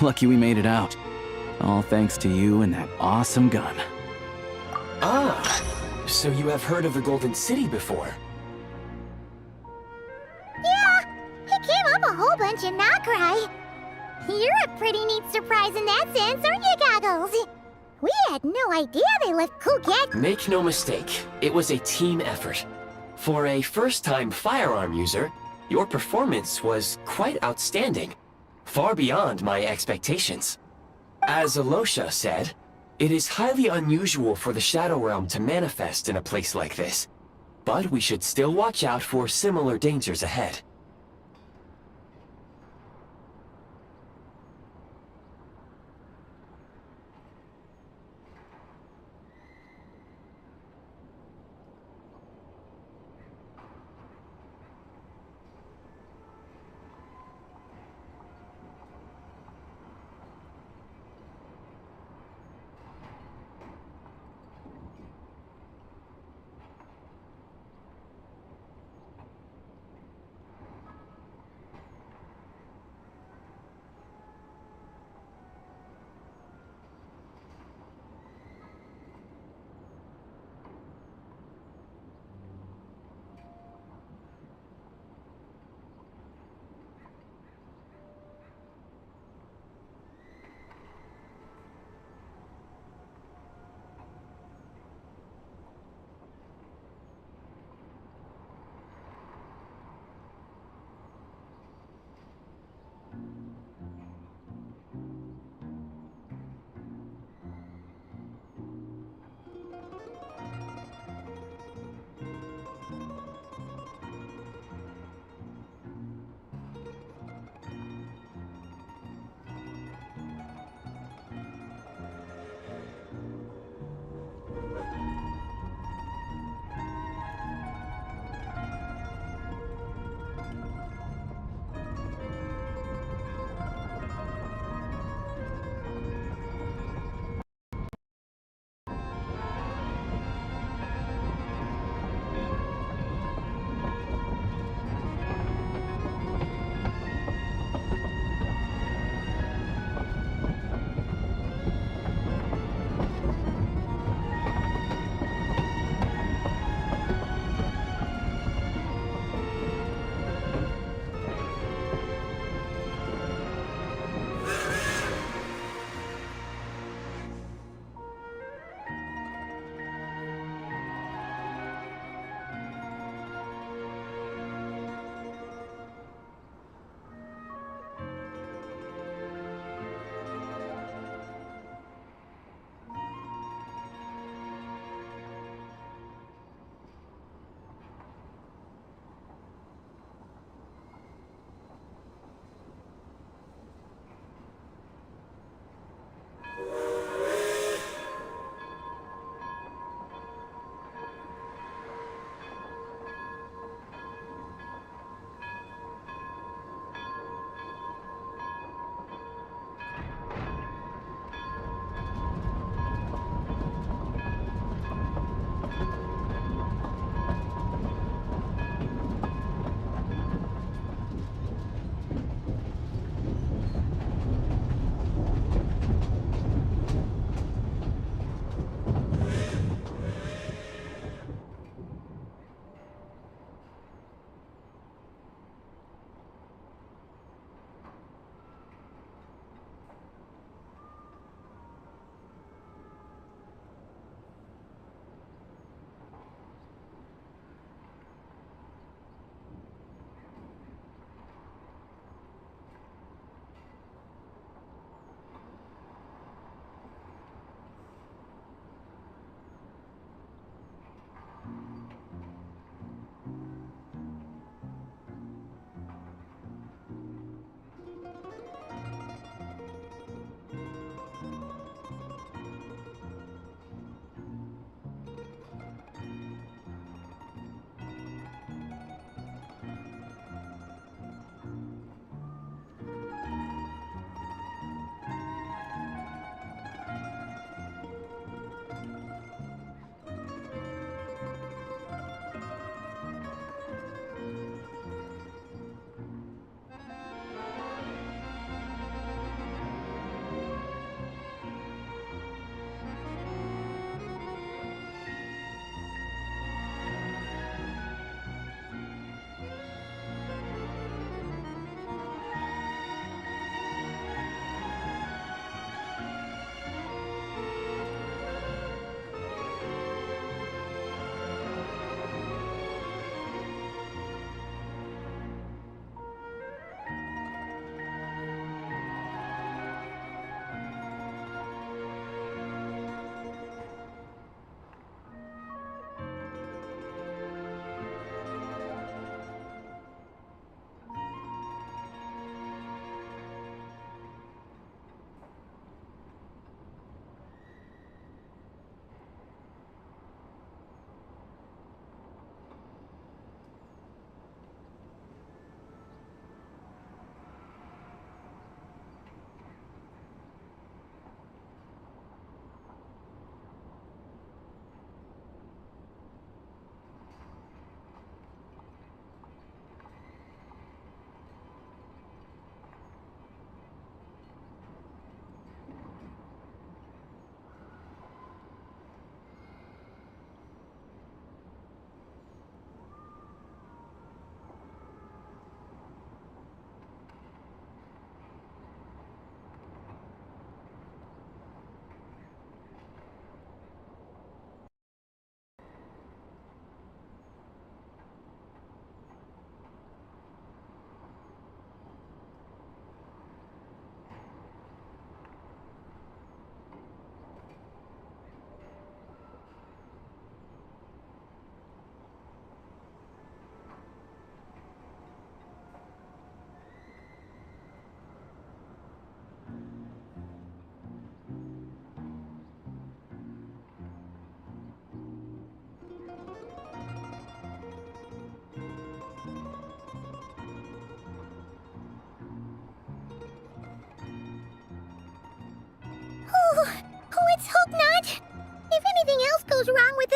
Lucky we made it out. All thanks to you and that awesome gun. Ah, so you have heard of the Golden City before? Yeah, it came up a whole bunch in Nokrai. You're a pretty neat surprise in that sense, aren't you, Goggles? We had no idea they left Phuket. Make no mistake, it was a team effort. For a first-time firearm user, your performance was quite outstanding. Far beyond my expectations. As Alosha said, it is highly unusual for the Shadow Realm to manifest in a place like this. But we should still watch out for similar dangers ahead.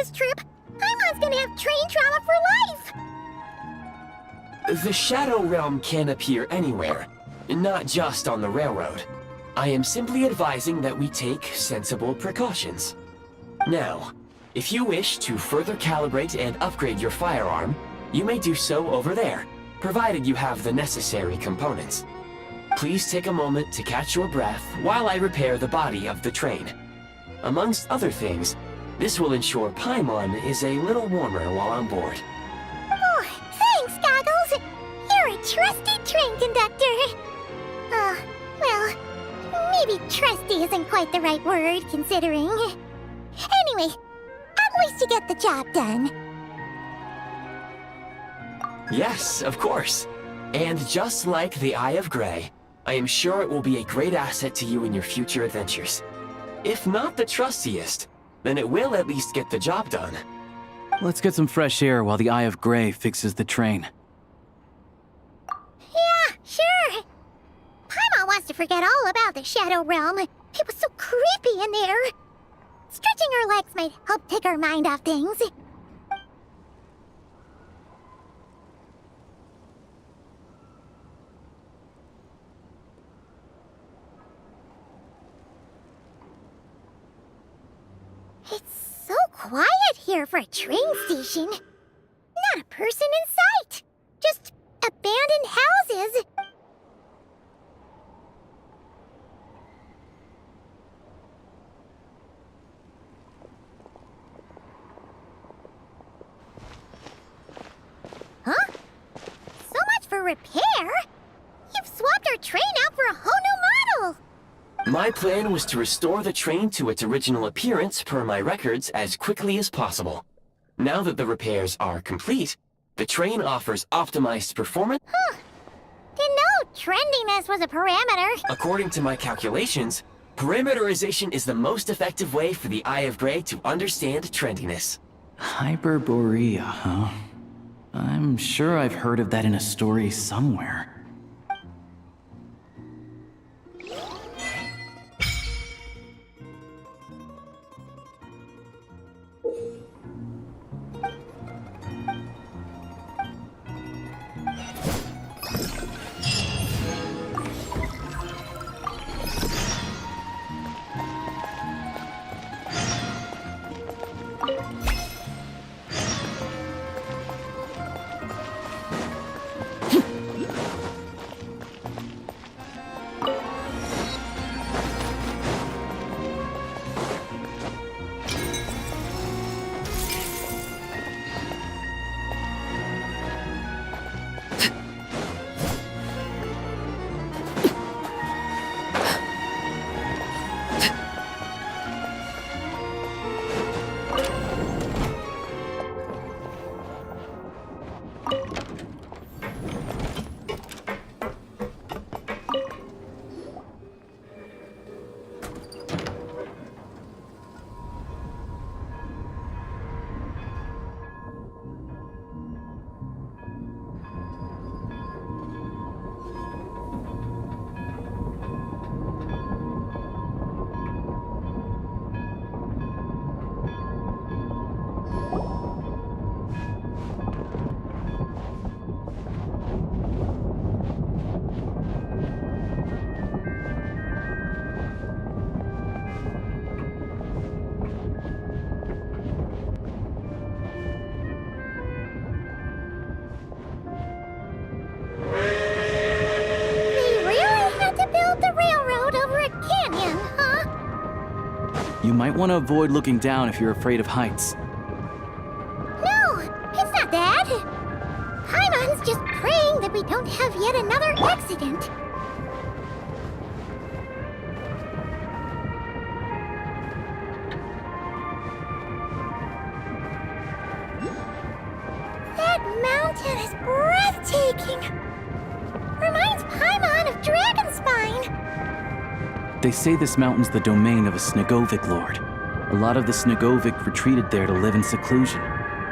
this trip, Paimon's gonna have train trauma for life! The Shadow Realm can appear anywhere, not just on the railroad. I am simply advising that we take sensible precautions. Now, if you wish to further calibrate and upgrade your firearm, you may do so over there, provided you have the necessary components. Please take a moment to catch your breath while I repair the body of the train. Amongst other things, this will ensure Paimon is a little warmer while on board. Oh, thanks, Goggles! You're a trusty train conductor! Well, maybe trusty isn't quite the right word, considering. Anyway, at least you get the job done. Yes, of course. And just like the Eye of Grey, I am sure it will be a great asset to you in your future adventures. If not the trustiest, then it will at least get the job done. Let's get some fresh air while the Eye of Grey fixes the train. Yeah, sure. Paimon wants to forget all about the Shadow Realm. It was so creepy in there. Stretching our legs might help take our mind off things. It's so quiet here for a train station. Not a person in sight. Just abandoned houses. Huh? So much for repair? You've swapped our train out for a whole new model! My plan was to restore the train to its original appearance per my records as quickly as possible. Now that the repairs are complete, the train offers optimized performance. Huh. Didn't know trendiness was a parameter. According to my calculations, parameterization is the most effective way for the Eye of Grey to understand trendiness. Hyperborea, huh? I'm sure I've heard of that in a story somewhere. You might want to avoid looking down if you're afraid of heights. No, it's not that. Paimon's just praying that we don't have yet another accident. That mountain is breathtaking. Reminds Paimon of Dragonspine. They say this mountain's the domain of a Snegovic lord. A lot of the Snegovic retreated there to live in seclusion,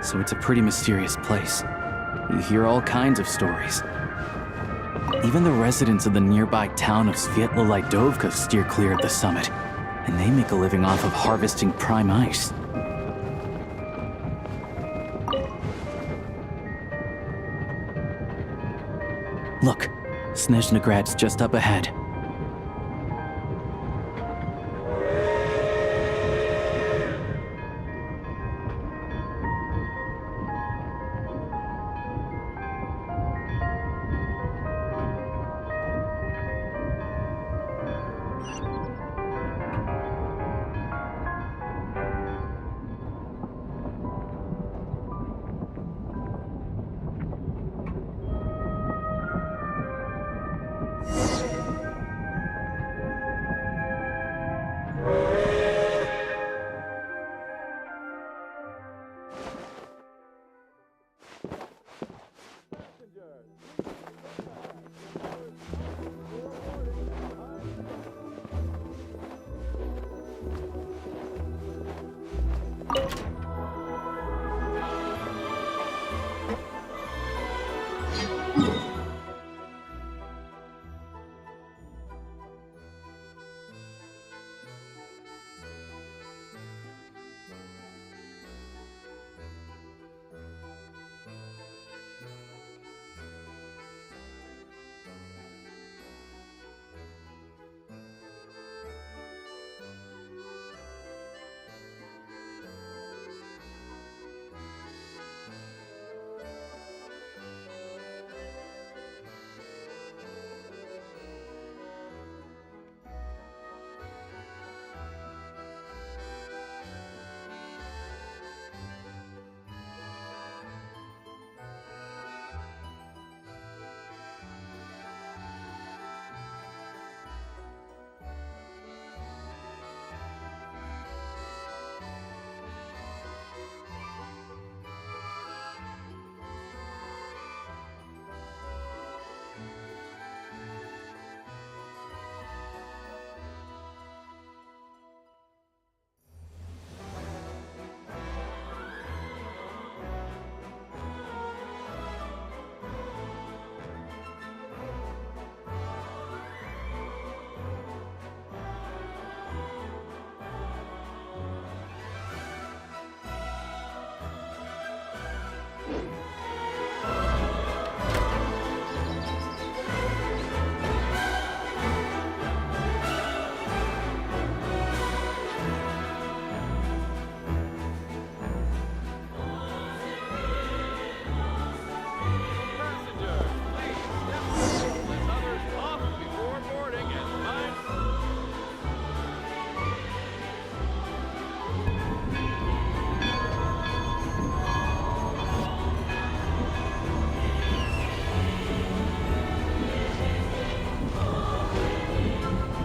so it's a pretty mysterious place. You hear all kinds of stories. Even the residents of the nearby town of Svietlo-Lidovka steer clear of the summit, and they make a living off of harvesting prime ice. Look, Snezhnagrad's just up ahead.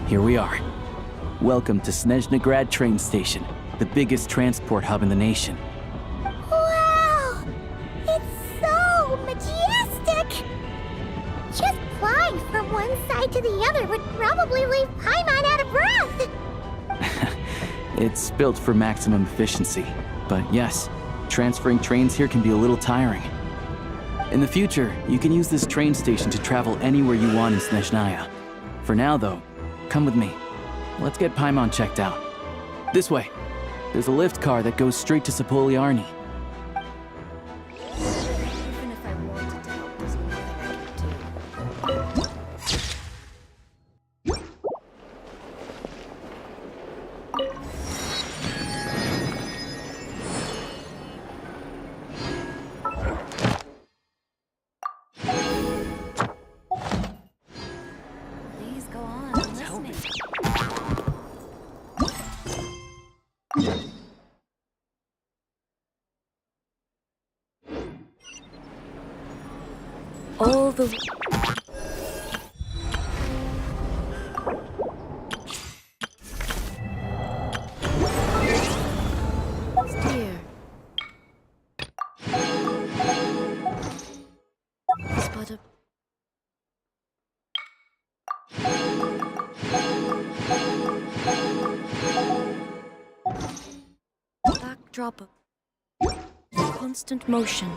Here we are. Welcome to Snezhnagrad train station, the biggest transport hub in the nation. Wow! It's so majestic! Just flying from one side to the other would probably leave Paimon out of breath! It's built for maximum efficiency, but yes, transferring trains here can be a little tiring. In the future, you can use this train station to travel anywhere you want in Snezhnaya. For now, though, come with me. Let's get Paimon checked out. This way. There's a lift car that goes straight to Sapoliarni. Even if I wanted to help, there's nothing I can do. Please go on, I'm listening. All the... Steer. Spot up. Backdrop of constant motion.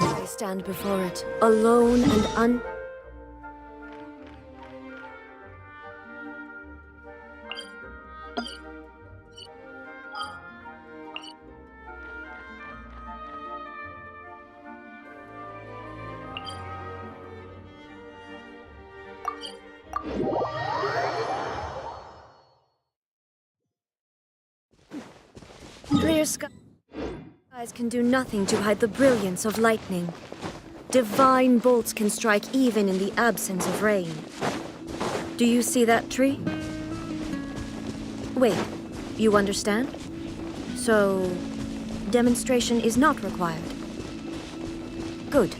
I stand before it, alone and clear skies can do nothing to hide the brilliance of lightning. Divine bolts can strike even in the absence of rain. Do you see that tree? Wait, you understand? So, demonstration is not required. Good.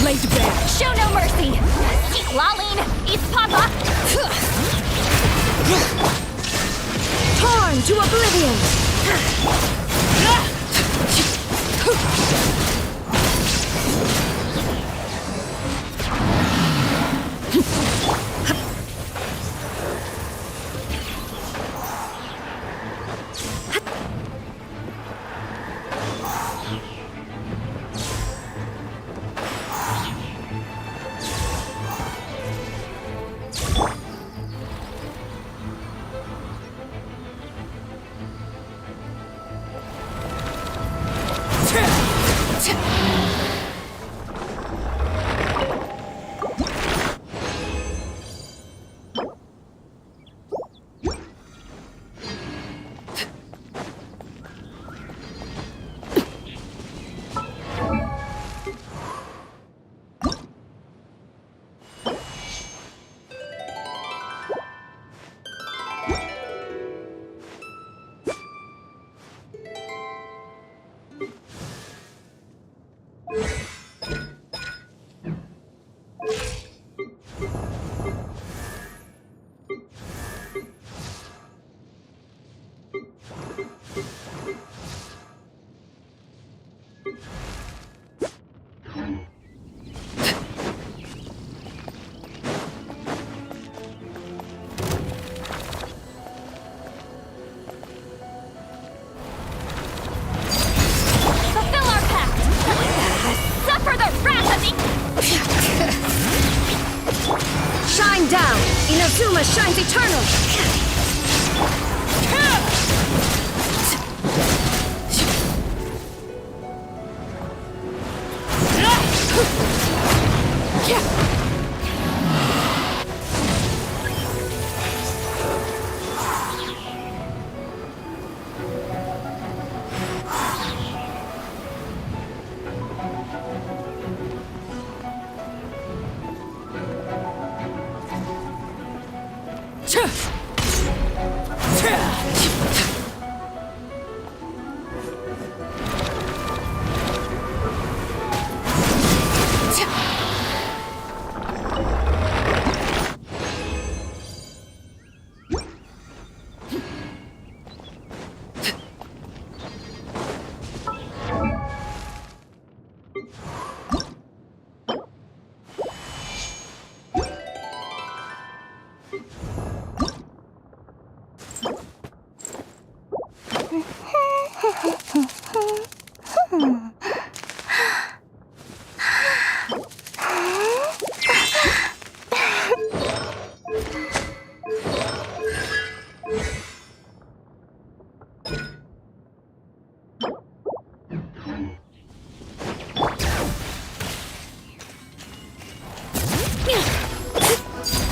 Laid bare. Show no mercy! Laline, East Papa! Torn to oblivion! Shine down! Inazuma shines eternal!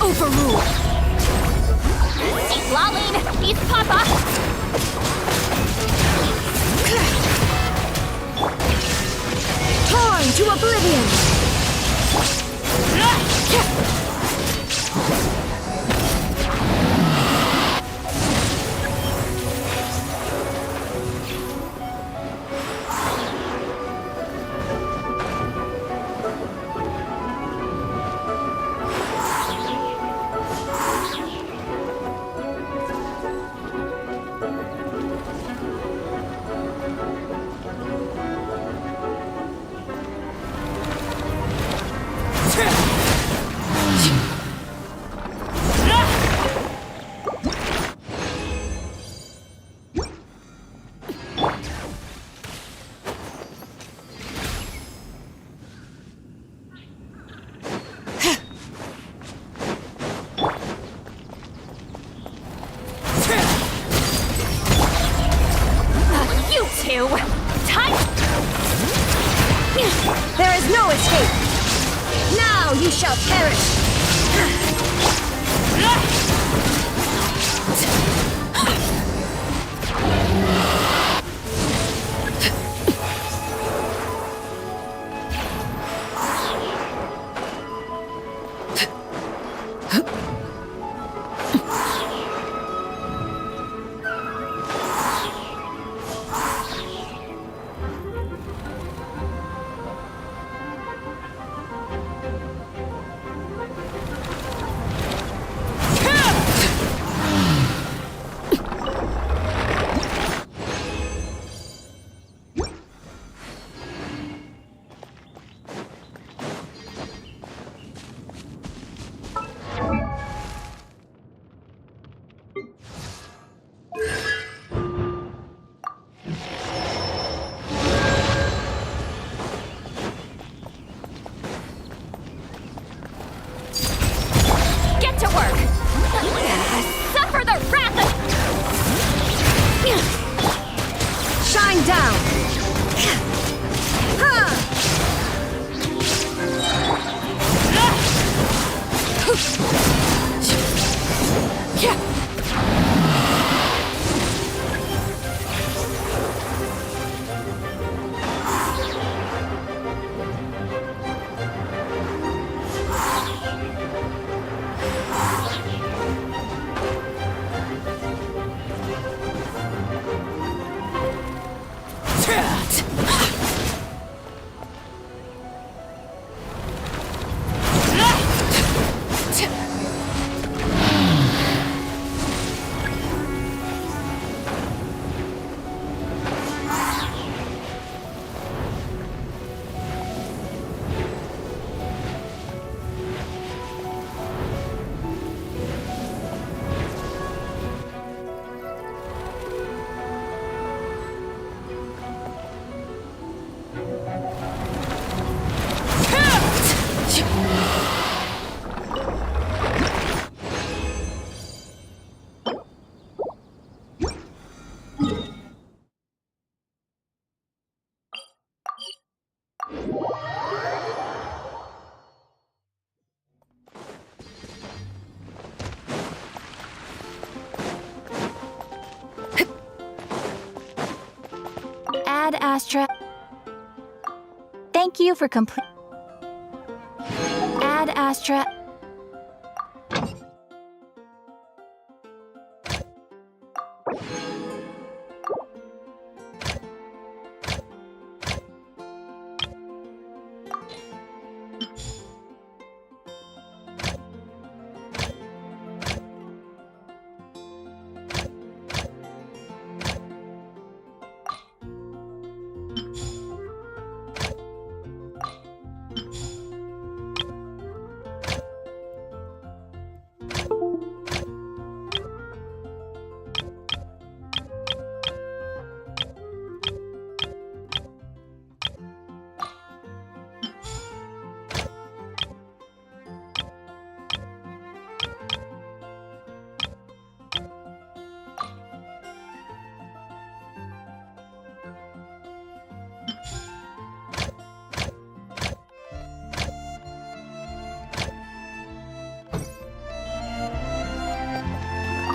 Overrule! Laline, East Papa! Torn to oblivion! you! Tight! There is no escape! Now you shall perish! Get to work! Suffer the wrath of... Shine down! Ad Astra. Thank you for complete. Ad Astra.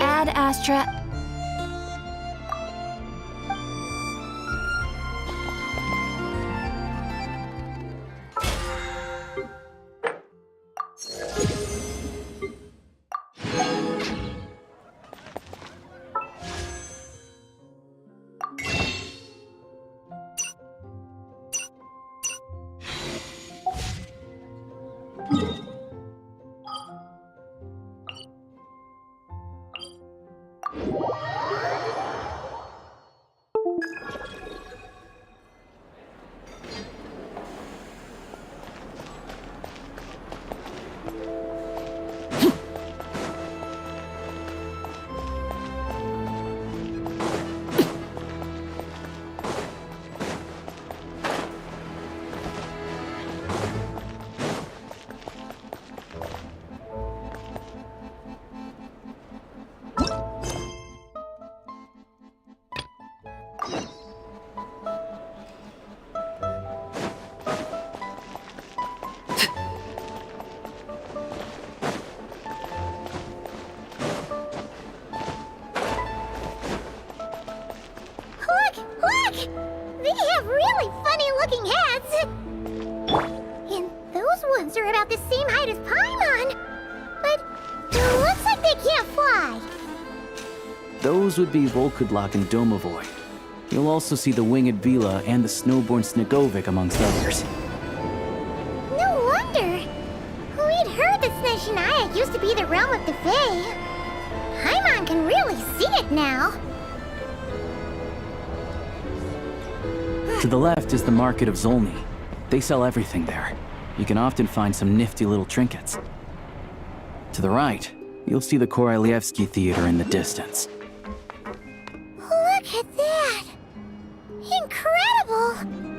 Ad Astra. talking heads! And those ones are about the same height as Paimon! But it looks like they can't fly! Those would be Volkudlak and Domovoy. You'll also see the winged Vila and the snowborn Snegovic amongst others. No wonder! We'd heard that Snezhnay used to be the realm of the Fae. Paimon can really see it now. To the left is the market of Zolny. They sell everything there. You can often find some nifty little trinkets. To the right, you'll see the Korolyevsky Theater in the distance. Look at that! Incredible!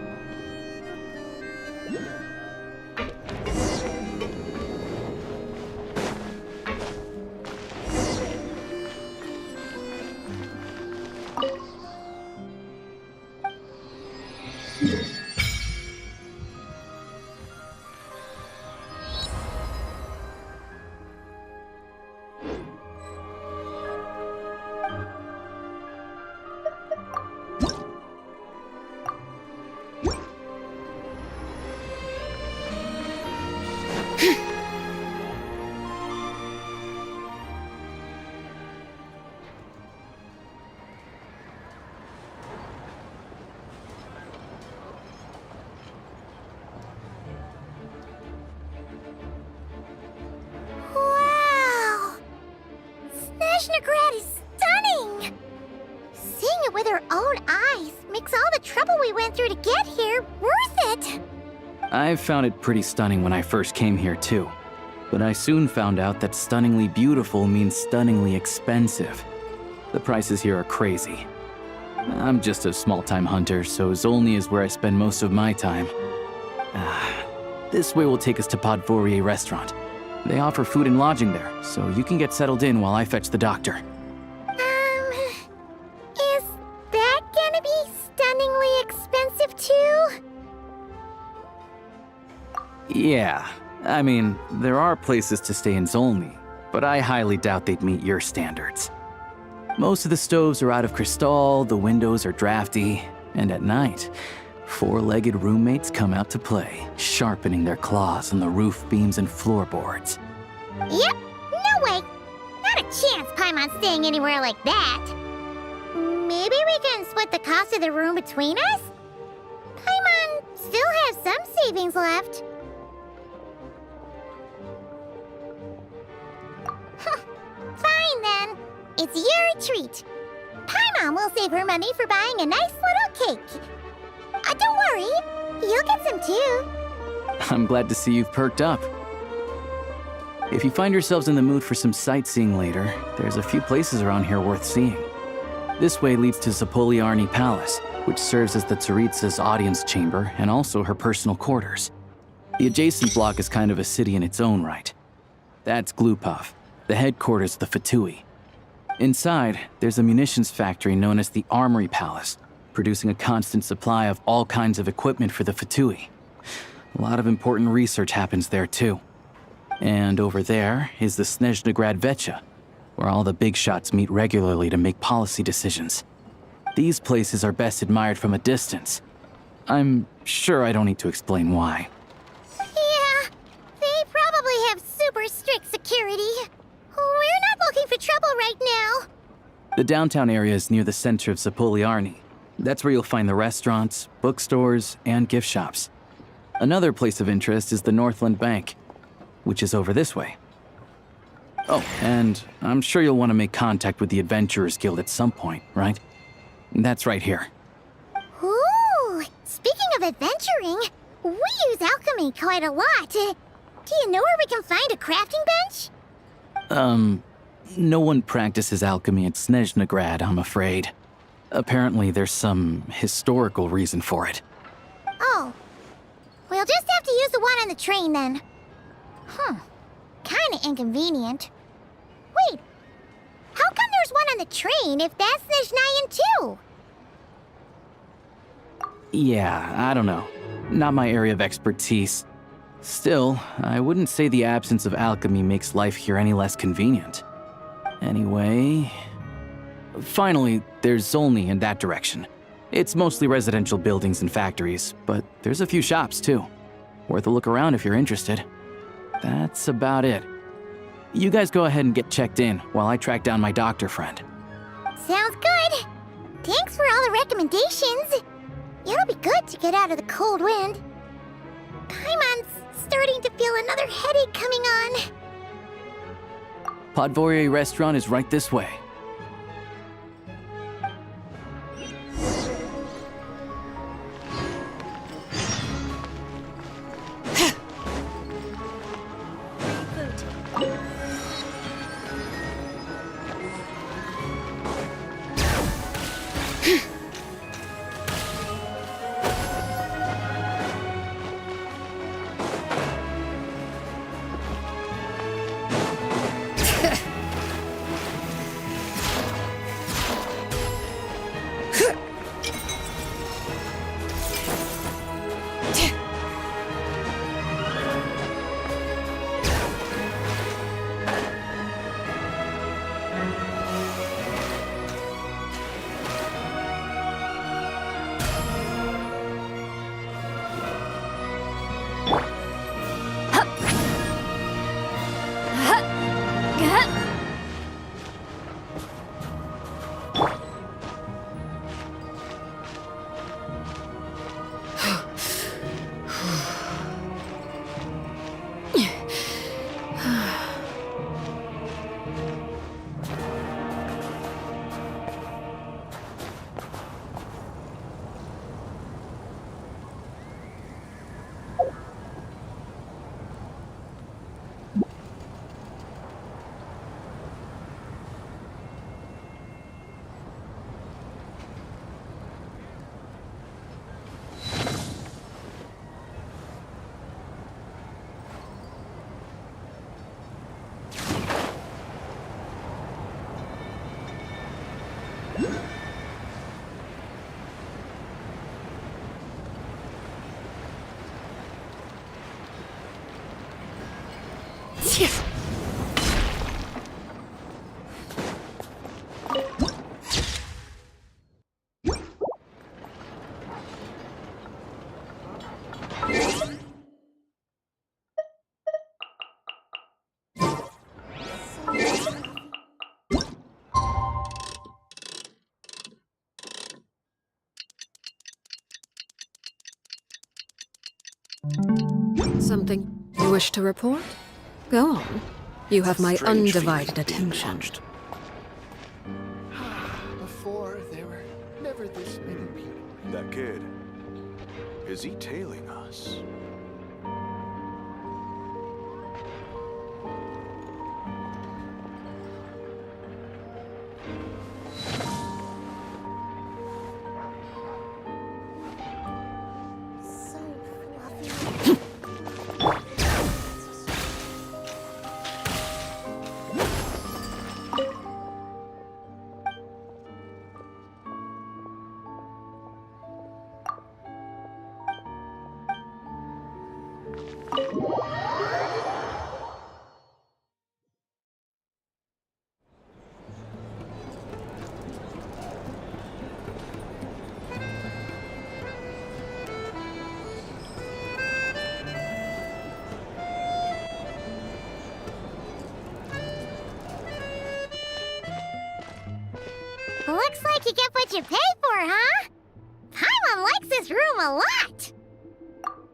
Wow! Snezhnay is stunning! Seeing it with our own eyes makes all the trouble we went through to get here worth it! I found it pretty stunning when I first came here too. But I soon found out that stunningly beautiful means stunningly expensive. The prices here are crazy. I'm just a small-time hunter, so Zolny is where I spend most of my time. This way will take us to Podvorier restaurant. They offer food and lodging there, so you can get settled in while I fetch the doctor. Is that gonna be stunningly expensive too? Yeah, I mean, there are places to stay in Zolny, but I highly doubt they'd meet your standards. Most of the stoves are out of crystal, the windows are drafty, and at night, four-legged roommates come out to play, sharpening their claws on the roof beams and floorboards. Yep, no way! Not a chance Paimon's staying anywhere like that! Maybe we can split the cost of the room between us? Paimon still has some savings left. Fine then. It's your treat. Paimon will save her money for buying a nice little cake. Don't worry, you'll get some too. I'm glad to see you've perked up. If you find yourselves in the mood for some sightseeing later, there's a few places around here worth seeing. This way leads to Zapoliarny Palace, which serves as the Tsaritsa's audience chamber and also her personal quarters. The adjacent block is kind of a city in its own right. That's Glupov, the headquarters of the Fatui. Inside, there's a munitions factory known as the Armory Palace, producing a constant supply of all kinds of equipment for the Fatui. A lot of important research happens there too. And over there is the Snezhnay Vecha, where all the big shots meet regularly to make policy decisions. These places are best admired from a distance. I'm sure I don't need to explain why. Yeah, they probably have super strict security. We're not looking for trouble right now. The downtown area is near the center of Zapoliarny. That's where you'll find the restaurants, bookstores, and gift shops. Another place of interest is the Northland Bank, which is over this way. Oh, and I'm sure you'll want to make contact with the Adventurers Guild at some point, right? That's right here. Ooh, speaking of adventuring, we use alchemy quite a lot. Do you know where we can find a crafting bench? No one practices alchemy at Snezhnay, I'm afraid. Apparently there's some historical reason for it. Oh, we'll just have to use the one on the train then. Kinda inconvenient. Wait, how come there's one on the train if that's Snezhnayan too? Yeah, I don't know. Not my area of expertise. Still, I wouldn't say the absence of alchemy makes life here any less convenient. Anyway... Finally, there's Zolny in that direction. It's mostly residential buildings and factories, but there's a few shops too. Worth a look around if you're interested. That's about it. You guys go ahead and get checked in while I track down my doctor friend. Sounds good. Thanks for all the recommendations. It'll be good to get out of the cold wind. Paimon's starting to feel another headache coming on. Podvorier restaurant is right this way. Something you wish to report? Go on. You have my undivided attention. Before, there were never this many people. That kid, is he tailing us? So fluffy. Looks like you get what you pay for, huh? Paimon likes this room a lot.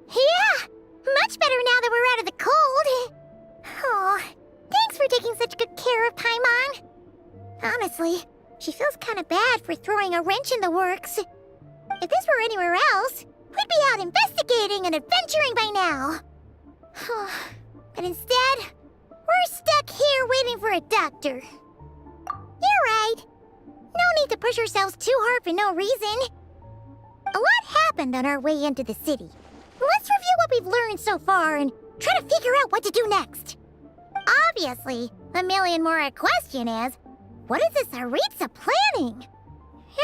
Yeah, much better now that we're out of the cold. Oh, thanks for taking such good care of Paimon. Honestly, she feels kind of bad for throwing a wrench in the works. If this were anywhere else, we'd be out investigating and adventuring by now. But instead, we're stuck here waiting for a doctor. You're right. No need to push ourselves too hard for no reason. A lot happened on our way into the city. Let's review what we've learned so far and try to figure out what to do next. Obviously, the million more question is, what is this Aritza planning?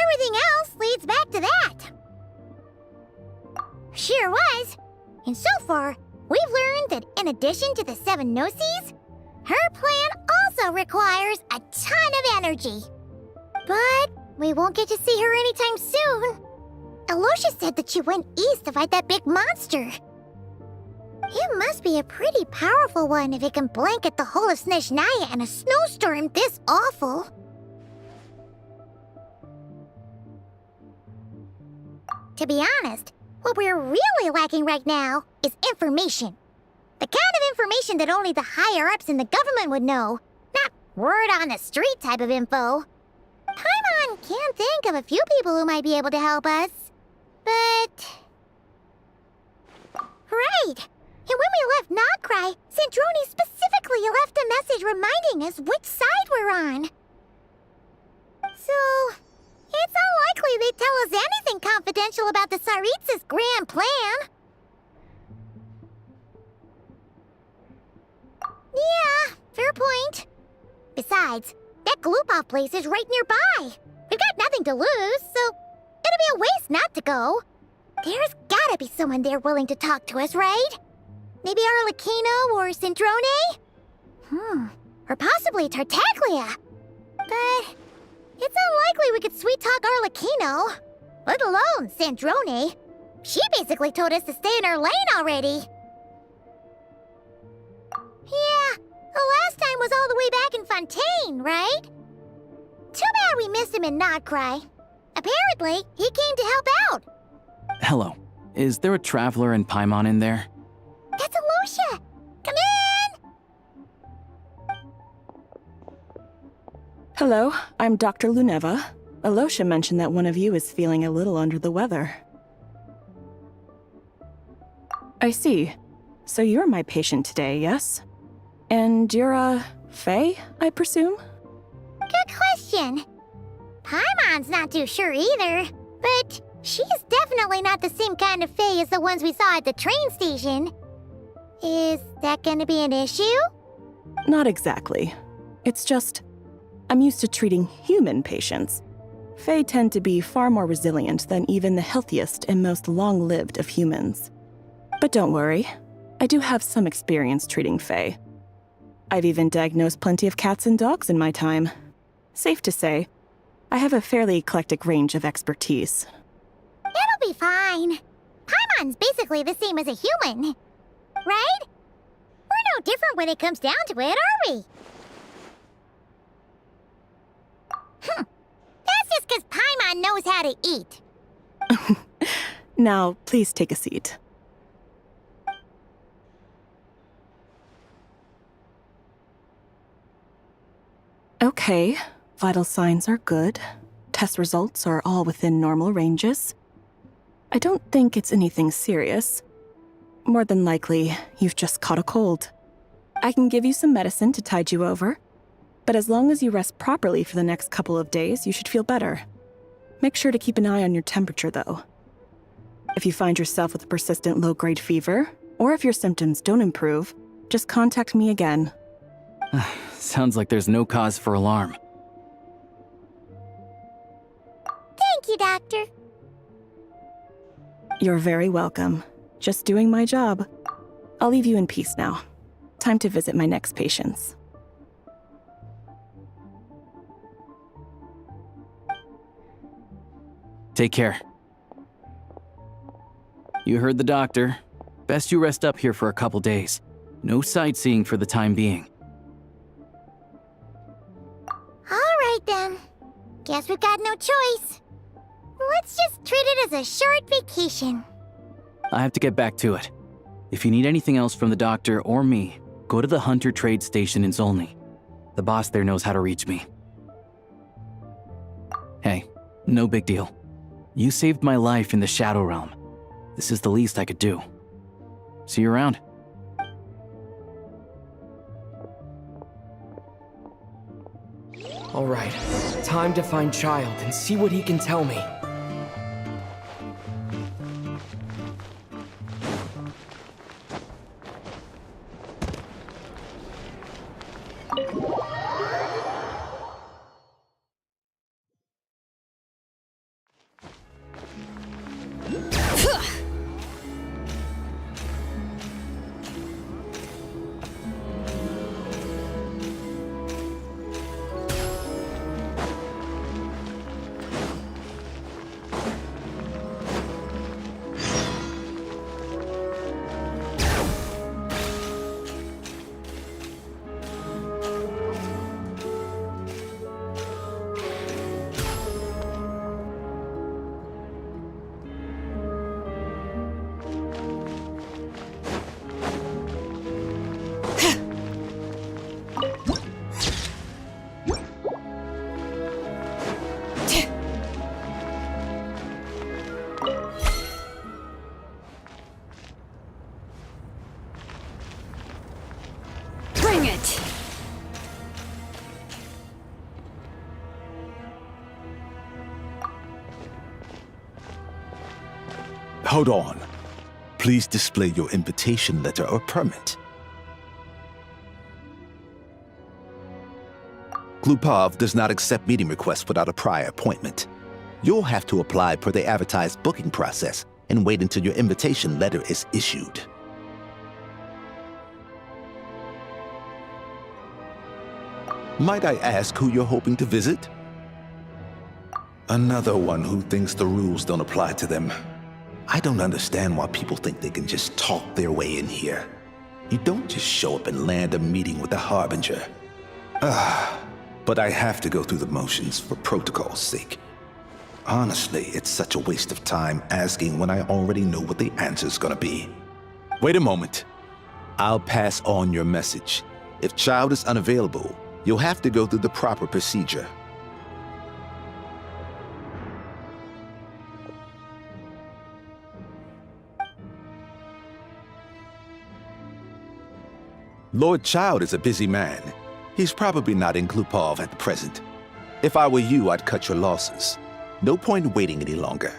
Everything else leads back to that. Sure was. And so far, we've learned that in addition to the 7 Gnosis, her plan also requires a ton of energy. But we won't get to see her anytime soon. Alosha said that she went east to fight that big monster. It must be a pretty powerful one if it can blanket the whole of Snezhnaya in a snowstorm this awful. To be honest, what we're really lacking right now is information. The kind of information that only the higher-ups in the government would know, not word-on-the-street type of info. Paimon can think of a few people who might be able to help us, but... Right! And when we left Nocry, Sandrone specifically left a message reminding us which side we're on. So, it's unlikely they'd tell us anything confidential about the Tsaritsa's grand plan. Yeah, fair point. Besides, that Glupov place is right nearby. We've got nothing to lose, so it'd be a waste not to go. There's gotta be someone there willing to talk to us, right? Maybe Arlecchino or Sandrone? Or possibly Tartaglia. But it's unlikely we could sweet-talk Arlecchino, let alone Sandrone. She basically told us to stay in her lane already. Yeah, the last time was all the way back in Fontaine, right? Too bad we missed him in Nocry. Apparently, he came to help out. Hello. Is there a traveler and Paimon in there? That's Alosha! Come in! Hello, I'm Dr. Luneva. Alosha mentioned that one of you is feeling a little under the weather. I see. So you're my patient today, yes? And you're, Faye, I presume? Good question. Paimon's not too sure either, but she's definitely not the same kind of Faye as the ones we saw at the train station. Is that gonna be an issue? Not exactly. It's just, I'm used to treating human patients. Fae tend to be far more resilient than even the healthiest and most long-lived of humans. But don't worry, I do have some experience treating Fae. I've even diagnosed plenty of cats and dogs in my time. Safe to say, I have a fairly eclectic range of expertise. It'll be fine. Paimon's basically the same as a human. Right? We're no different when it comes down to it, are we? That's just because Paimon knows how to eat. Now, please take a seat. Okay, vital signs are good. Test results are all within normal ranges. I don't think it's anything serious. More than likely, you've just caught a cold. I can give you some medicine to tide you over, but as long as you rest properly for the next couple of days, you should feel better. Make sure to keep an eye on your temperature, though. If you find yourself with a persistent low-grade fever, or if your symptoms don't improve, just contact me again. Sounds like there's no cause for alarm. Thank you, Doctor. You're very welcome. Just doing my job. I'll leave you in peace now. Time to visit my next patients. Take care. You heard the doctor. Best you rest up here for a couple days. No sightseeing for the time being. All right, then. Guess we've got no choice. Let's just treat it as a short vacation. I have to get back to it. If you need anything else from the doctor or me, go to the Hunter Trade Station in Zolny. The boss there knows how to reach me. Hey, no big deal. You saved my life in the Shadow Realm. This is the least I could do. See you around. All right, time to find Child and see what he can tell me. Hold on. Please display your invitation letter or permit. Glupov does not accept meeting requests without a prior appointment. You'll have to apply per the advertised booking process and wait until your invitation letter is issued. Might I ask who you're hoping to visit? Another one who thinks the rules don't apply to them. I don't understand why people think they can just talk their way in here. You don't just show up and land a meeting with the Harbinger. But I have to go through the motions for protocol's sake. Honestly, it's such a waste of time asking when I already know what the answer's gonna be. Wait a moment. I'll pass on your message. If Child is unavailable, you'll have to go through the proper procedure. Lord Child is a busy man. He's probably not in Glupov at the present. If I were you, I'd cut your losses. No point in waiting any longer.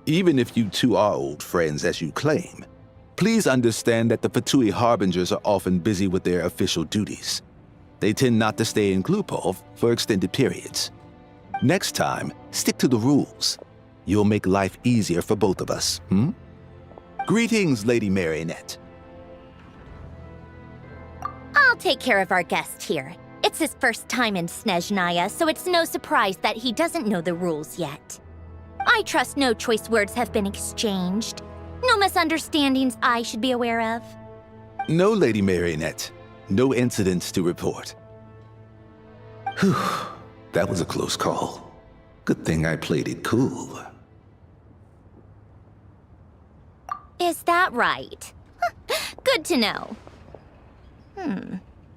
Even if you two are old friends as you claim, please understand that the Fatui Harbingers are often busy with their official duties. They tend not to stay in Glupov for extended periods. Next time, stick to the rules. You'll make life easier for both of us, Greetings, Lady Marionette. I'll take care of our guest here. It's his first time in Snezhnaya, so it's no surprise that he doesn't know the rules yet. I trust no choice words have been exchanged. No misunderstandings I should be aware of. No, Lady Marionette. No incidents to report. Whew, that was a close call. Good thing I played it cool. Is that right? Good to know.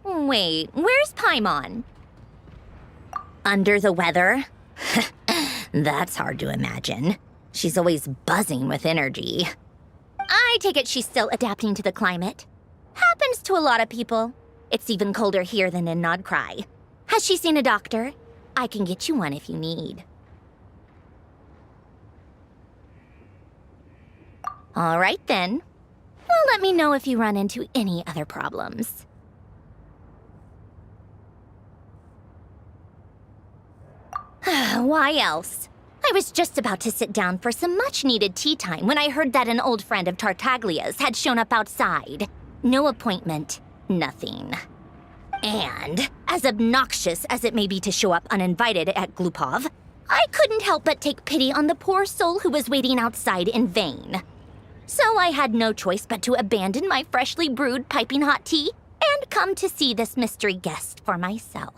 Wait, where's Paimon? Under the weather? That's hard to imagine. She's always buzzing with energy. I take it she's still adapting to the climate. Happens to a lot of people. It's even colder here than in Nodcry. Has she seen a doctor? I can get you one if you need. All right then. Well, let me know if you run into any other problems. Why else? I was just about to sit down for some much-needed tea time when I heard that an old friend of Tartaglia's had shown up outside. No appointment, nothing. And, as obnoxious as it may be to show up uninvited at Glupov, I couldn't help but take pity on the poor soul who was waiting outside in vain. So I had no choice but to abandon my freshly brewed piping hot tea and come to see this mystery guest for myself.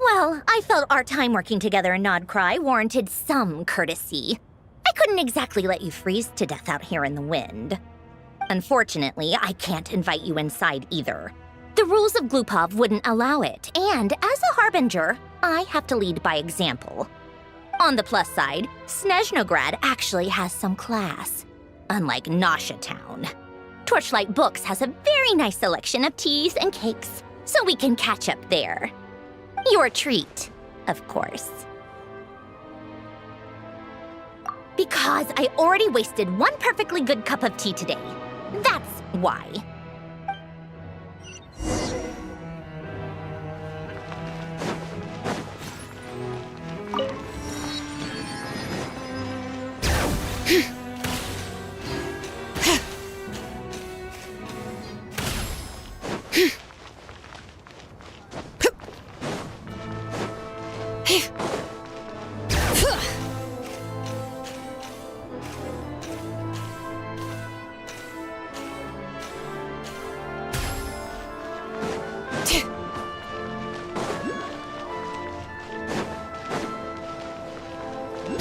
Well, I felt our time working together in Nodcry warranted some courtesy. I couldn't exactly let you freeze to death out here in the wind. Unfortunately, I can't invite you inside either. The rules of Glupov wouldn't allow it, and as a Harbinger, I have to lead by example. On the plus side, Snezhnograd actually has some class, unlike Nasha Town. Torchlight Books has a very nice selection of teas and cakes, so we can catch up there. Your treat, of course. Because I already wasted one perfectly good cup of tea today. That's why.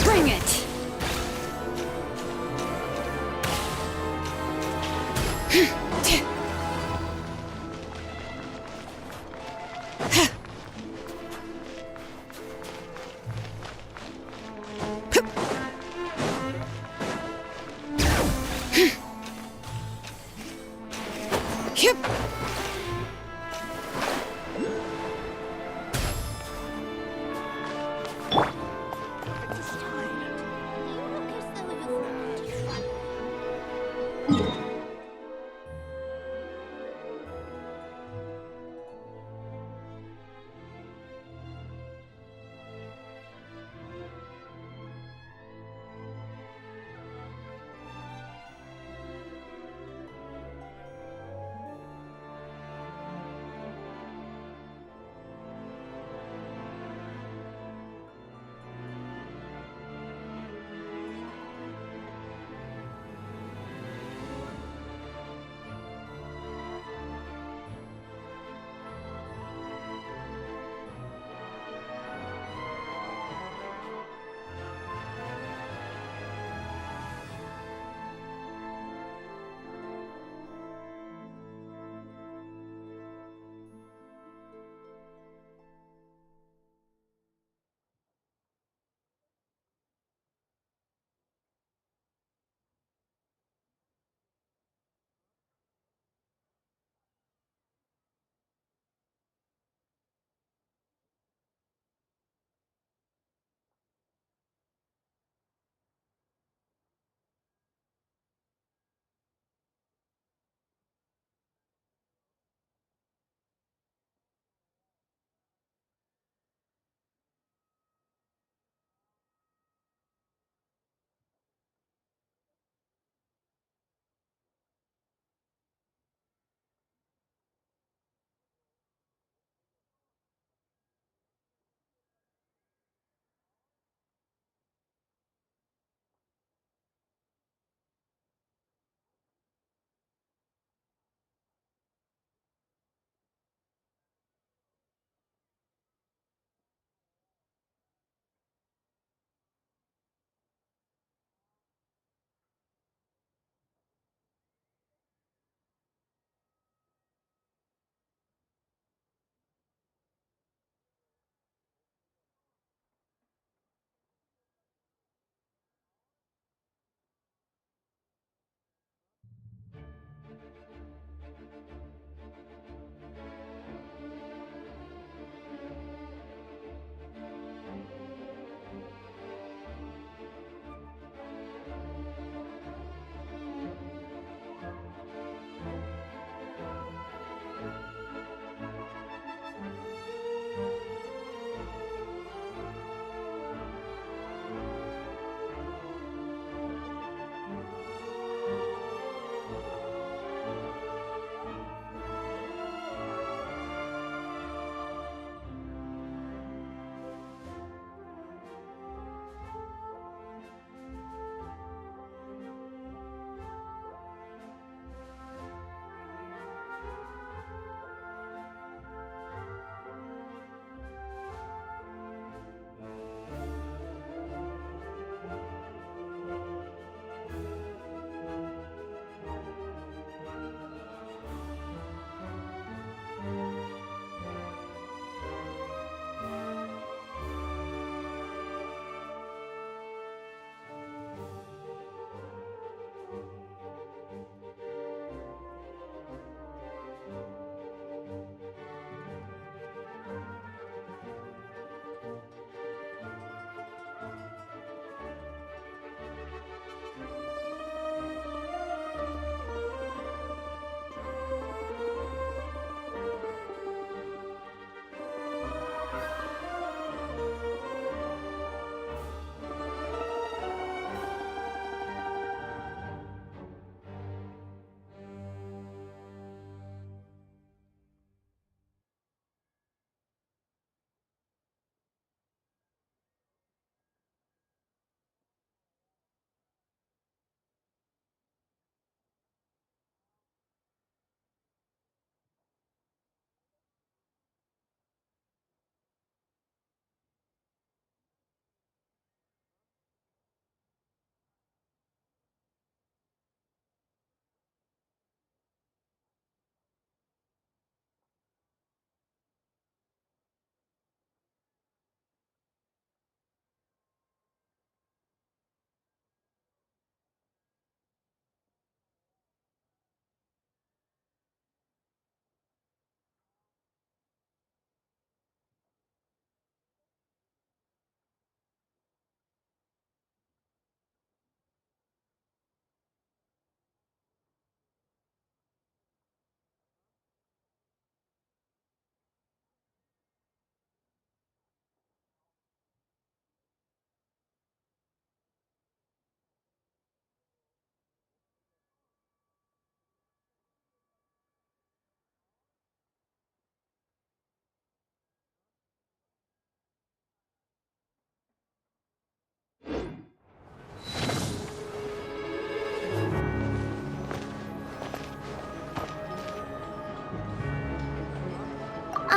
Bring it!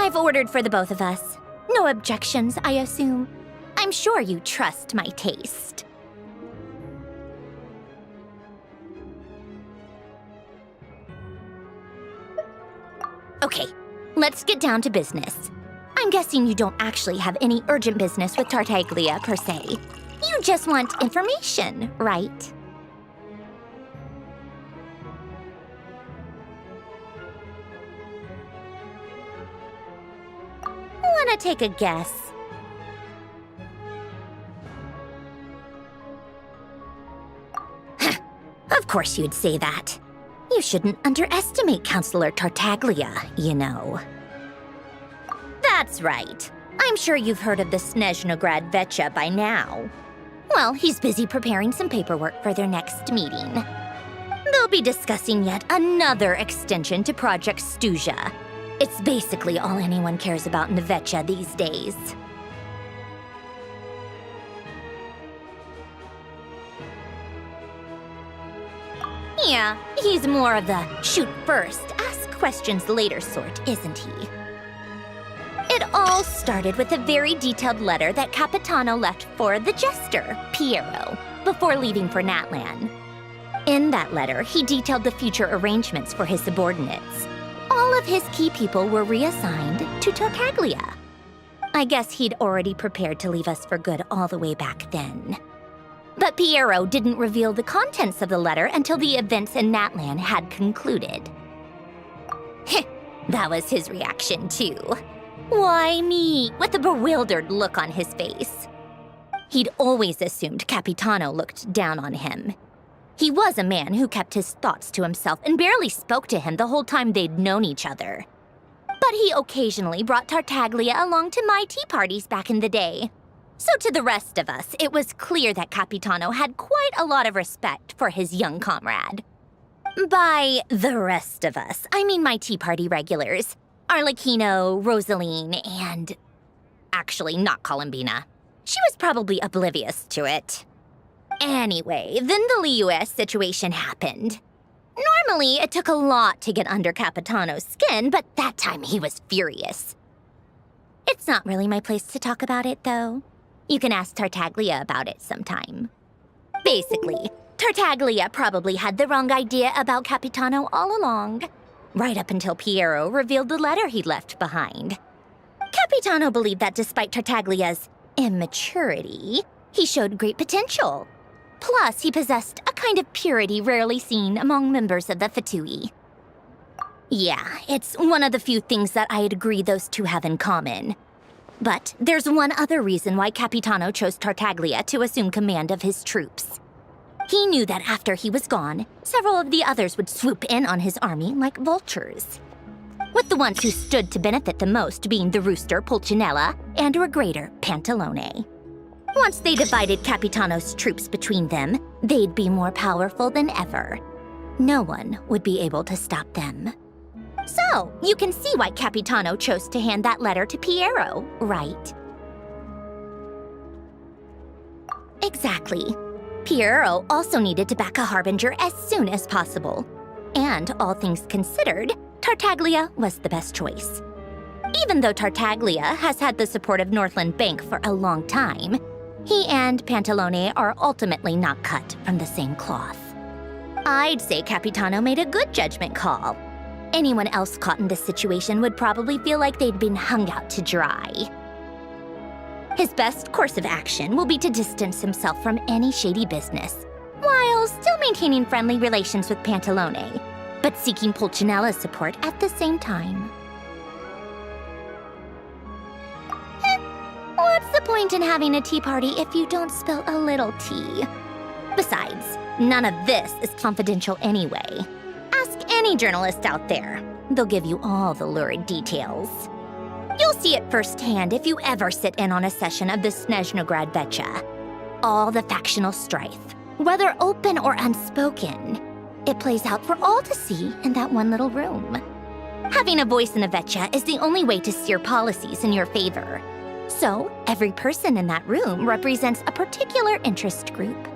I've ordered for the both of us. No objections, I assume. I'm sure you trust my taste. Okay, let's get down to business. I'm guessing you don't actually have any urgent business with Tartaglia, per se. You just want information, right? Wanna take a guess? Of course you'd say that. You shouldn't underestimate Counselor Tartaglia, you know. That's right. I'm sure you've heard of the Snezhnay by now. Well, he's busy preparing some paperwork for their next meeting. They'll be discussing yet another extension to Project Stuzha. It's basically all anyone cares about in Nevecha these days. Yeah, he's more of the shoot first, ask questions later sort, isn't he? It all started with a very detailed letter that Capitano left for the jester, Piero, before leaving for Natlan. In that letter, he detailed the future arrangements for his subordinates. All of his key people were reassigned to Tartaglia. I guess he'd already prepared to leave us for good all the way back then. But Piero didn't reveal the contents of the letter until the events in Natlan had concluded. That was his reaction, too. Why me? With a bewildered look on his face. He'd always assumed Capitano looked down on him. He was a man who kept his thoughts to himself and barely spoke to him the whole time they'd known each other. But he occasionally brought Tartaglia along to my tea parties back in the day. So to the rest of us, it was clear that Capitano had quite a lot of respect for his young comrade. By the rest of us, I mean my tea party regulars. Arlecchino, Rosaline, and... actually, not Columbina. She was probably oblivious to it. Anyway, then the Liu situation happened. Normally, it took a lot to get under Capitano's skin, but that time he was furious. It's not really my place to talk about it, though. You can ask Tartaglia about it sometime. Basically, Tartaglia probably had the wrong idea about Capitano all along, right up until Piero revealed the letter he'd left behind. Capitano believed that despite Tartaglia's immaturity, he showed great potential. Plus, he possessed a kind of purity rarely seen among members of the Fatui. Yeah, it's one of the few things that I'd agree those two have in common. But there's one other reason why Capitano chose Tartaglia to assume command of his troops. He knew that after he was gone, several of the others would swoop in on his army like vultures. With the ones who stood to benefit the most being the rooster Pulcinella and regrator Pantalone. Once they divided Capitano's troops between them, they'd be more powerful than ever. No one would be able to stop them. So, you can see why Capitano chose to hand that letter to Piero, right? Exactly. Piero also needed to back a harbinger as soon as possible. And all things considered, Tartaglia was the best choice. Even though Tartaglia has had the support of Northland Bank for a long time, he and Pantalone are ultimately not cut from the same cloth. I'd say Capitano made a good judgment call. Anyone else caught in this situation would probably feel like they'd been hung out to dry. His best course of action will be to distance himself from any shady business, while still maintaining friendly relations with Pantalone, but seeking Pulcinella's support at the same time. What's the point in having a tea party if you don't spill a little tea? Besides, none of this is confidential anyway. Ask any journalist out there. They'll give you all the lurid details. You'll see it firsthand if you ever sit in on a session of the Snezhnay. All the factional strife, whether open or unspoken, it plays out for all to see in that one little room. Having a voice in Nevecha is the only way to steer policies in your favor. So, every person in that room represents a particular interest group.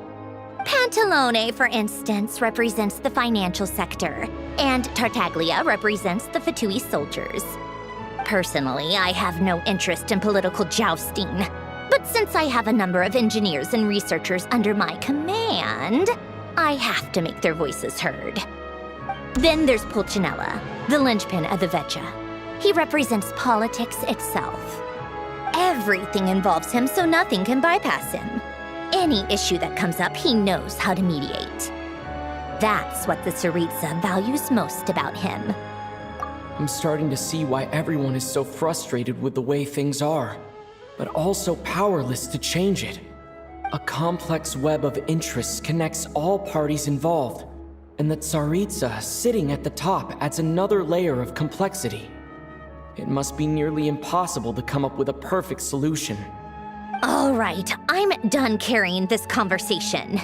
Pantalone, for instance, represents the financial sector, and Tartaglia represents the Fatui soldiers. Personally, I have no interest in political jousting. But since I have a number of engineers and researchers under my command, I have to make their voices heard. Then there's Pulcinella, the linchpin of the Vecha. He represents politics itself. Everything involves him, so nothing can bypass him. Any issue that comes up, he knows how to mediate. That's what the Tsaritsa values most about him. I'm starting to see why everyone is so frustrated with the way things are, but also powerless to change it. A complex web of interests connects all parties involved, and the Tsaritsa sitting at the top adds another layer of complexity. It must be nearly impossible to come up with a perfect solution. All right, I'm done carrying this conversation.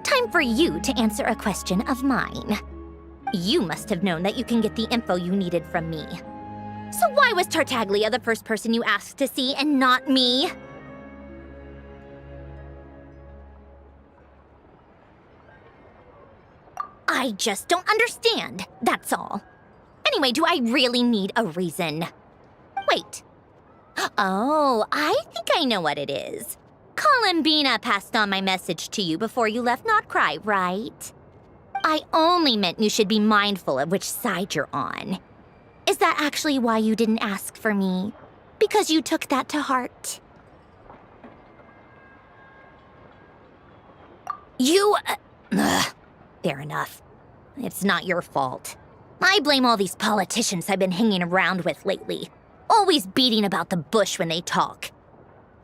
Time for you to answer a question of mine. You must have known that you can get the info you needed from me. So why was Tartaglia the first person you asked to see and not me? I just don't understand, that's all. Anyway, do I really need a reason? Wait. Oh, I think I know what it is. Columbina passed on my message to you before you left Not Cry, right? I only meant you should be mindful of which side you're on. Is that actually why you didn't ask for me? Because you took that to heart? Fair enough. It's not your fault. I blame all these politicians I've been hanging around with lately. Always beating about the bush when they talk.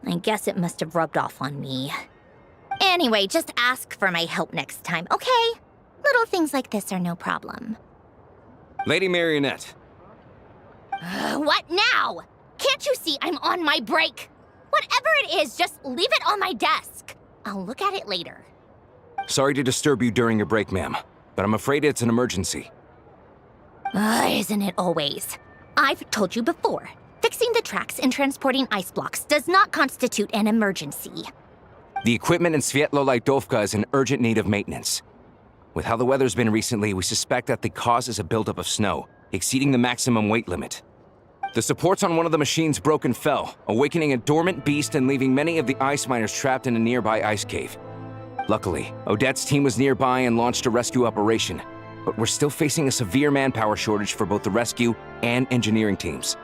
I guess it must have rubbed off on me. Anyway, just ask for my help next time, okay? Little things like this are no problem. Lady Marionette. What now? Can't you see I'm on my break? Whatever it is, just leave it on my desk. I'll look at it later. Sorry to disturb you during your break, ma'am, but I'm afraid it's an emergency. Isn't it always? I've told you before, fixing the tracks and transporting ice blocks does not constitute an emergency. The equipment in Svietlo-Lidovka is in urgent need of maintenance. With how the weather's been recently, we suspect that the cause is a buildup of snow, exceeding the maximum weight limit. The supports on one of the machines broke and fell, awakening a dormant beast and leaving many of the ice miners trapped in a nearby ice cave. Luckily, Odette's team was nearby and launched a rescue operation, but we're still facing a severe manpower shortage for both the rescue and engineering teams.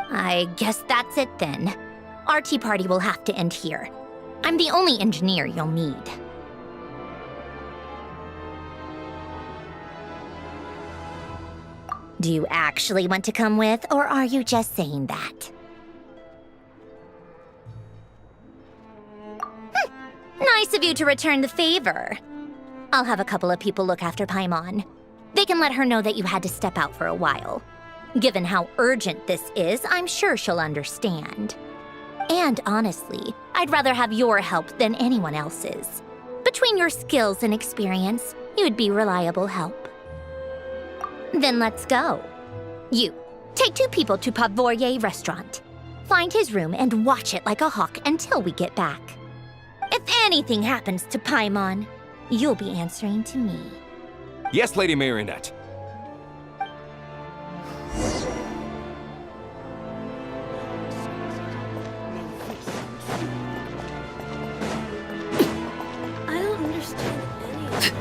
I guess that's it then. Our tea party will have to end here. I'm the only engineer you'll need. Do you actually want to come with, or are you just saying that? Nice of you to return the favor. I'll have a couple of people look after Paimon. They can let her know that you had to step out for a while. Given how urgent this is, I'm sure she'll understand. And honestly, I'd rather have your help than anyone else's. Between your skills and experience, you'd be reliable help. Then let's go. You, take 2 people to Pavoye restaurant. Find his room and watch it like a hawk until we get back. If anything happens to Paimon, you'll be answering to me. Yes, Lady Marionette. I don't understand any of it.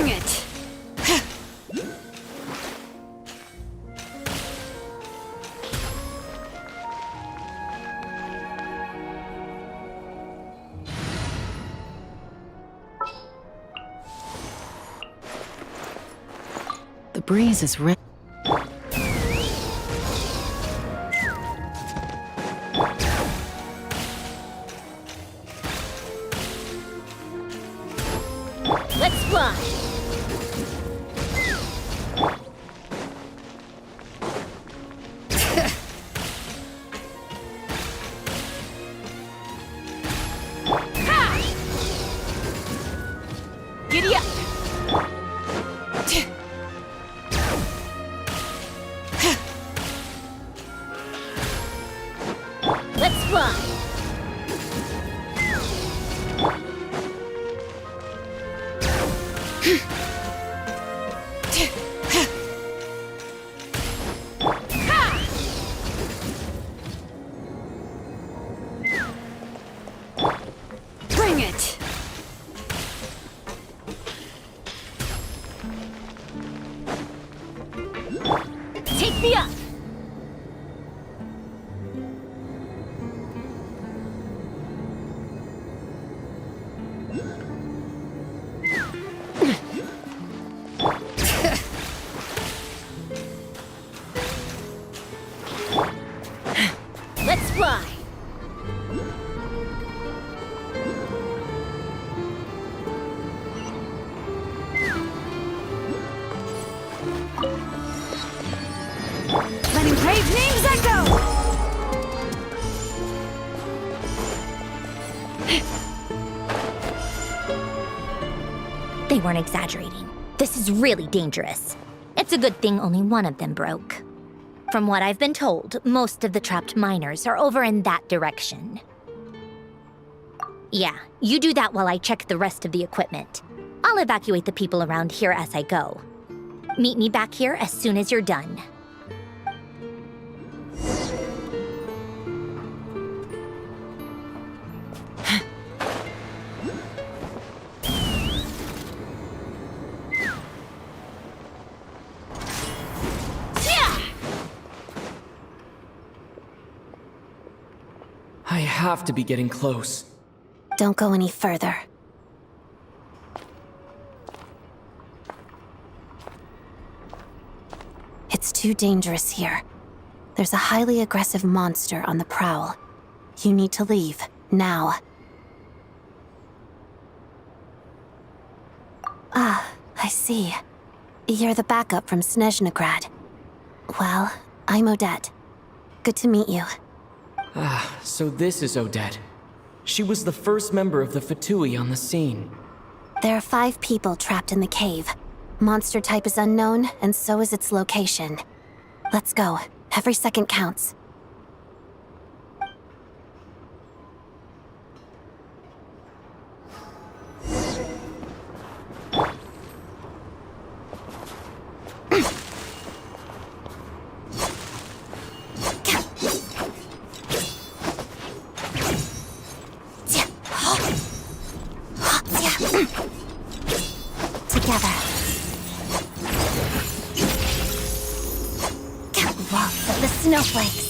Bring it! The breeze is rich. Let's fly! Giddy up! Let's fly! Bring it! Take me up! Let's fly! Let engraved names echo! They weren't exaggerating. This is really dangerous. It's a good thing only one of them broke. From what I've been told, most of the trapped miners are over in that direction. Yeah, you do that while I check the rest of the equipment. I'll evacuate the people around here as I go. Meet me back here as soon as you're done. I have to be getting close. Don't go any further. It's too dangerous here. There's a highly aggressive monster on the prowl. You need to leave, now. Ah, I see. You're the backup from Snezhnay. Well, I'm Odette. Good to meet you. Ah, so this is Odette. She was the first member of the Fatui on the scene. There are 5 people trapped in the cave. Monster type is unknown, and so is its location. Let's go. Every second counts. Together. Waltz of the snowflakes.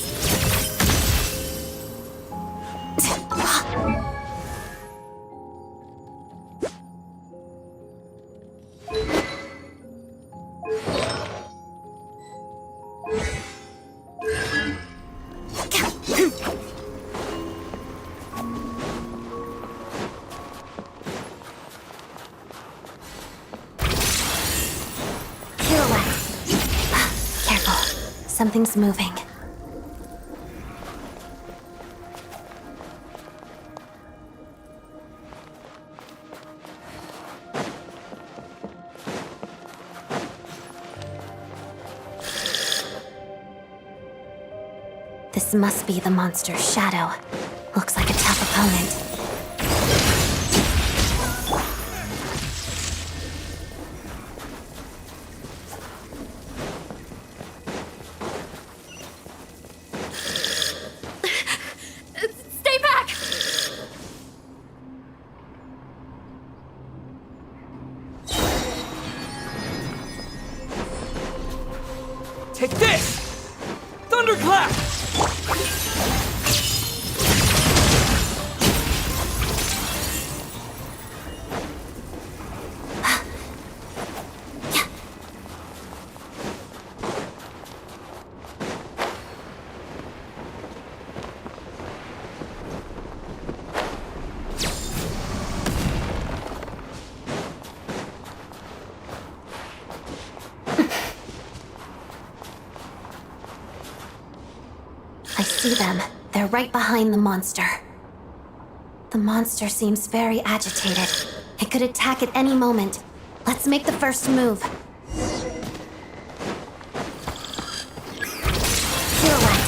Something's moving. This must be the monster's shadow. Looks like a tough opponent. Take this! Thunderclap! I see them. They're right behind the monster. The monster seems very agitated. It could attack at any moment. Let's make the first move. Pirouette.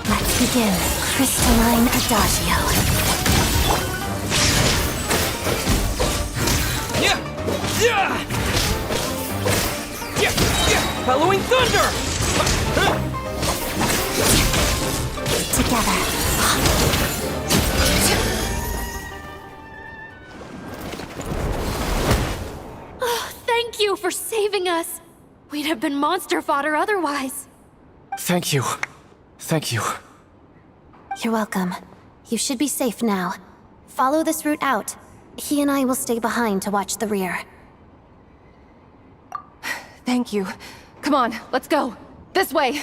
Let's begin. Crystalline Adagio. Bellowing thunder! Together. Thank you for saving us. We'd have been monster fodder otherwise. Thank you. Thank you. You're welcome. You should be safe now. Follow this route out. He and I will stay behind to watch the rear. Thank you. Come on, let's go. This way.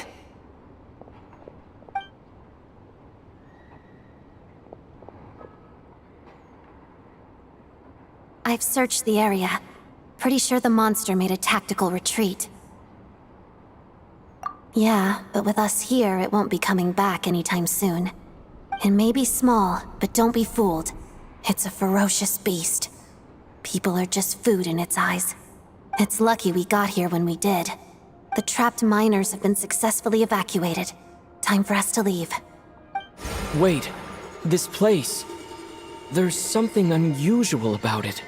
I've searched the area. Pretty sure the monster made a tactical retreat. Yeah, but with us here, it won't be coming back anytime soon. It may be small, but don't be fooled. It's a ferocious beast. People are just food in its eyes. It's lucky we got here when we did. The trapped miners have been successfully evacuated. Time for us to leave. Wait, this place. There's something unusual about it.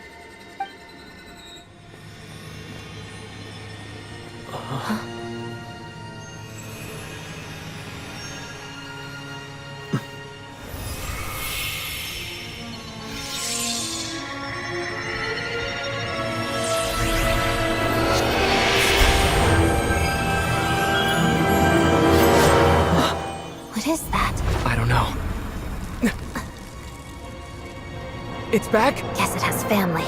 What is that? I don't know. It's back? Guess it has family.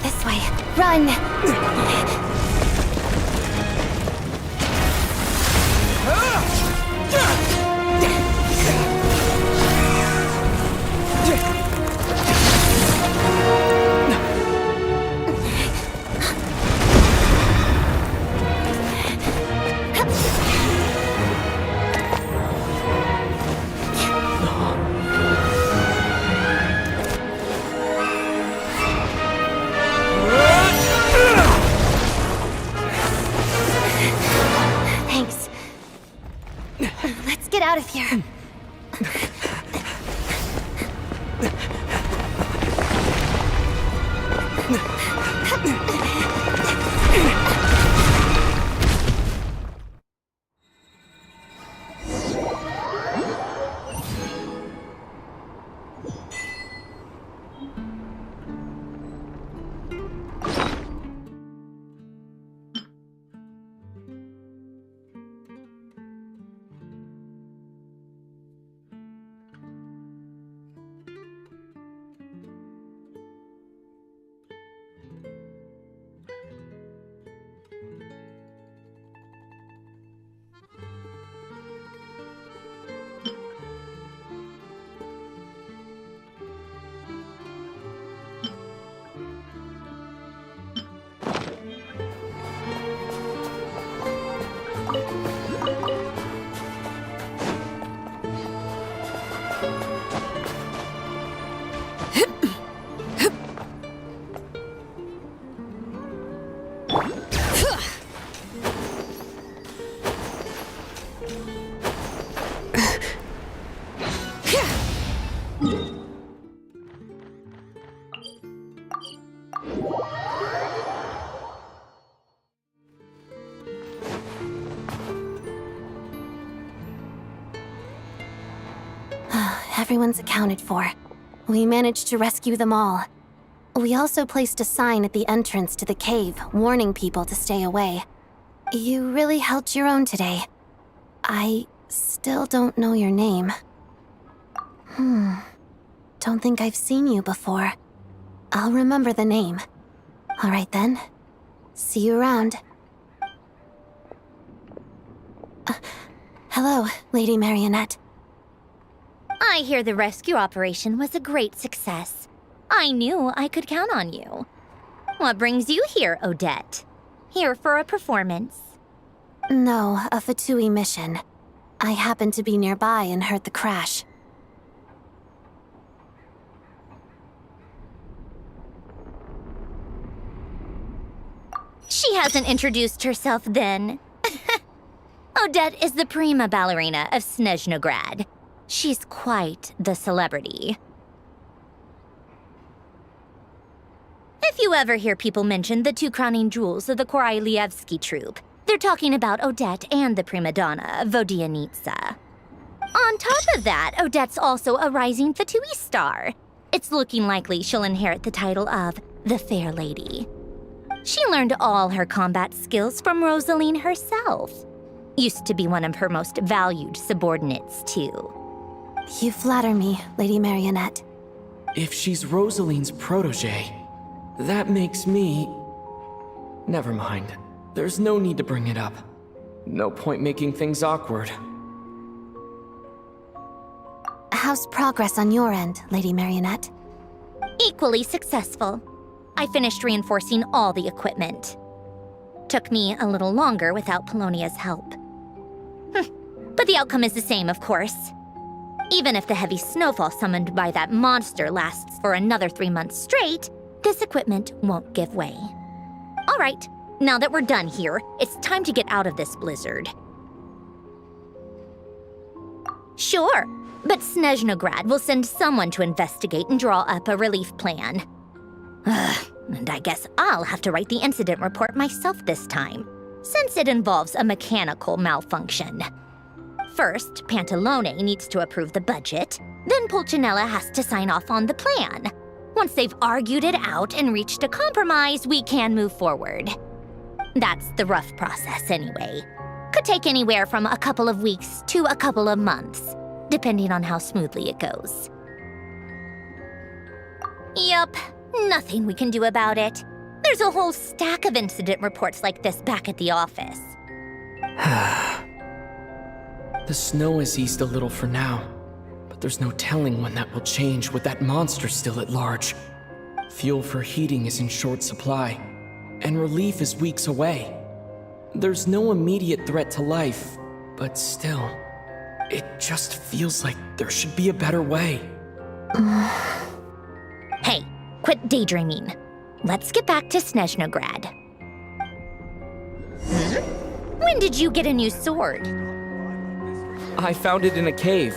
This way. Run! Thanks. Let's get out of here. Everyone's accounted for. We managed to rescue them all. We also placed a sign at the entrance to the cave, warning people to stay away. You really held your own today. I still don't know your name. Don't think I've seen you before. I'll remember the name. All right then. See you around. Hello, Lady Marionette. I hear the rescue operation was a great success. I knew I could count on you. What brings you here, Odette? Here for a performance? No, a Fatui mission. I happened to be nearby and heard the crash. She hasn't introduced herself then. Odette is the prima ballerina of Snezhnograd. She's quite the celebrity. If you ever hear people mention the two crowning jewels of the Korailievsky troupe, they're talking about Odette and the prima donna, Vodianitsa. On top of that, Odette's also a rising Fatui star. It's looking likely she'll inherit the title of the Fair Lady. She learned all her combat skills from Rosaline herself. Used to be one of her most valued subordinates, too. You flatter me, Lady Marionette. If she's Rosaline's protege, that makes me... Never mind. There's no need to bring it up. No point making things awkward. How's progress on your end, Lady Marionette? Equally successful. I finished reinforcing all the equipment. Took me a little longer without Polonia's help. But the outcome is the same, of course. Even if the heavy snowfall summoned by that monster lasts for another 3 months straight, this equipment won't give way. All right, now that we're done here, it's time to get out of this blizzard. Sure, but Snezhnograd will send someone to investigate and draw up a relief plan. And I guess I'll have to write the incident report myself this time, since it involves a mechanical malfunction. First, Pantalone needs to approve the budget, then Pulcinella has to sign off on the plan. Once they've argued it out and reached a compromise, we can move forward. That's the rough process anyway. Could take anywhere from a couple of weeks to a couple of months, depending on how smoothly it goes. Yup, nothing we can do about it. There's a whole stack of incident reports like this back at the office. The snow has eased a little for now, but there's no telling when that will change with that monster still at large. Fuel for heating is in short supply, and relief is weeks away. There's no immediate threat to life, but still, it just feels like there should be a better way. Hey, quit daydreaming. Let's get back to Snezhnograd. When did you get a new sword? I found it in a cave.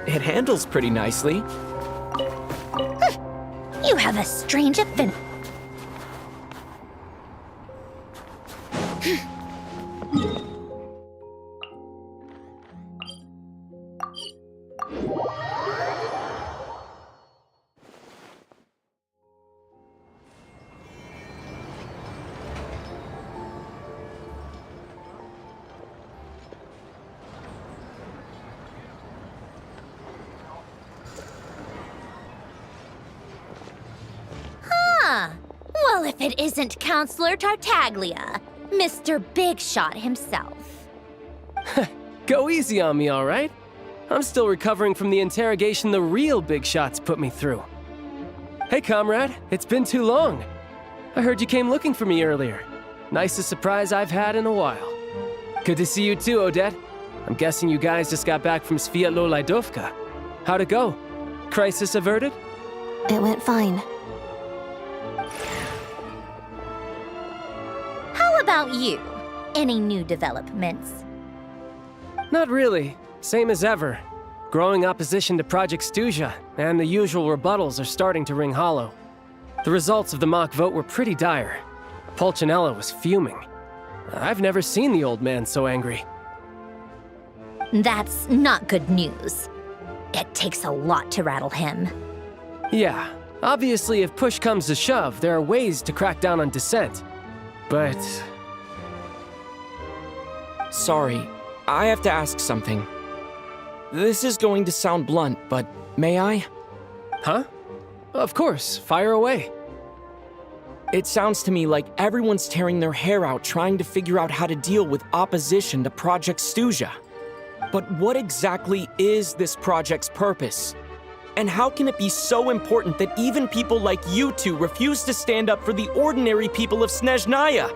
It handles pretty nicely. You have a strange affinity. Well, if it isn't Counselor Tartaglia, Mr. Big Shot himself. Go easy on me, all right? I'm still recovering from the interrogation the real Big Shots put me through. Hey, comrade, it's been too long. I heard you came looking for me earlier. Nicest surprise I've had in a while. Good to see you too, Odette. I'm guessing you guys just got back from Sviatlo-Laidovka. How'd it go? Crisis averted? It went fine. How about you? Any new developments? Not really. Same as ever. Growing opposition to Project Stuja, and the usual rebuttals are starting to ring hollow. The results of the mock vote were pretty dire. Pulcinella was fuming. I've never seen the old man so angry. That's not good news. It takes a lot to rattle him. Yeah, obviously if push comes to shove, there are ways to crack down on dissent. But... Sorry, I have to ask something. This is going to sound blunt, but may I? Huh? Of course, fire away. It sounds to me like everyone's tearing their hair out trying to figure out how to deal with opposition to Project Snezhnay. But what exactly is this project's purpose? And how can it be so important that even people like you two refuse to stand up for the ordinary people of Snezhnaya?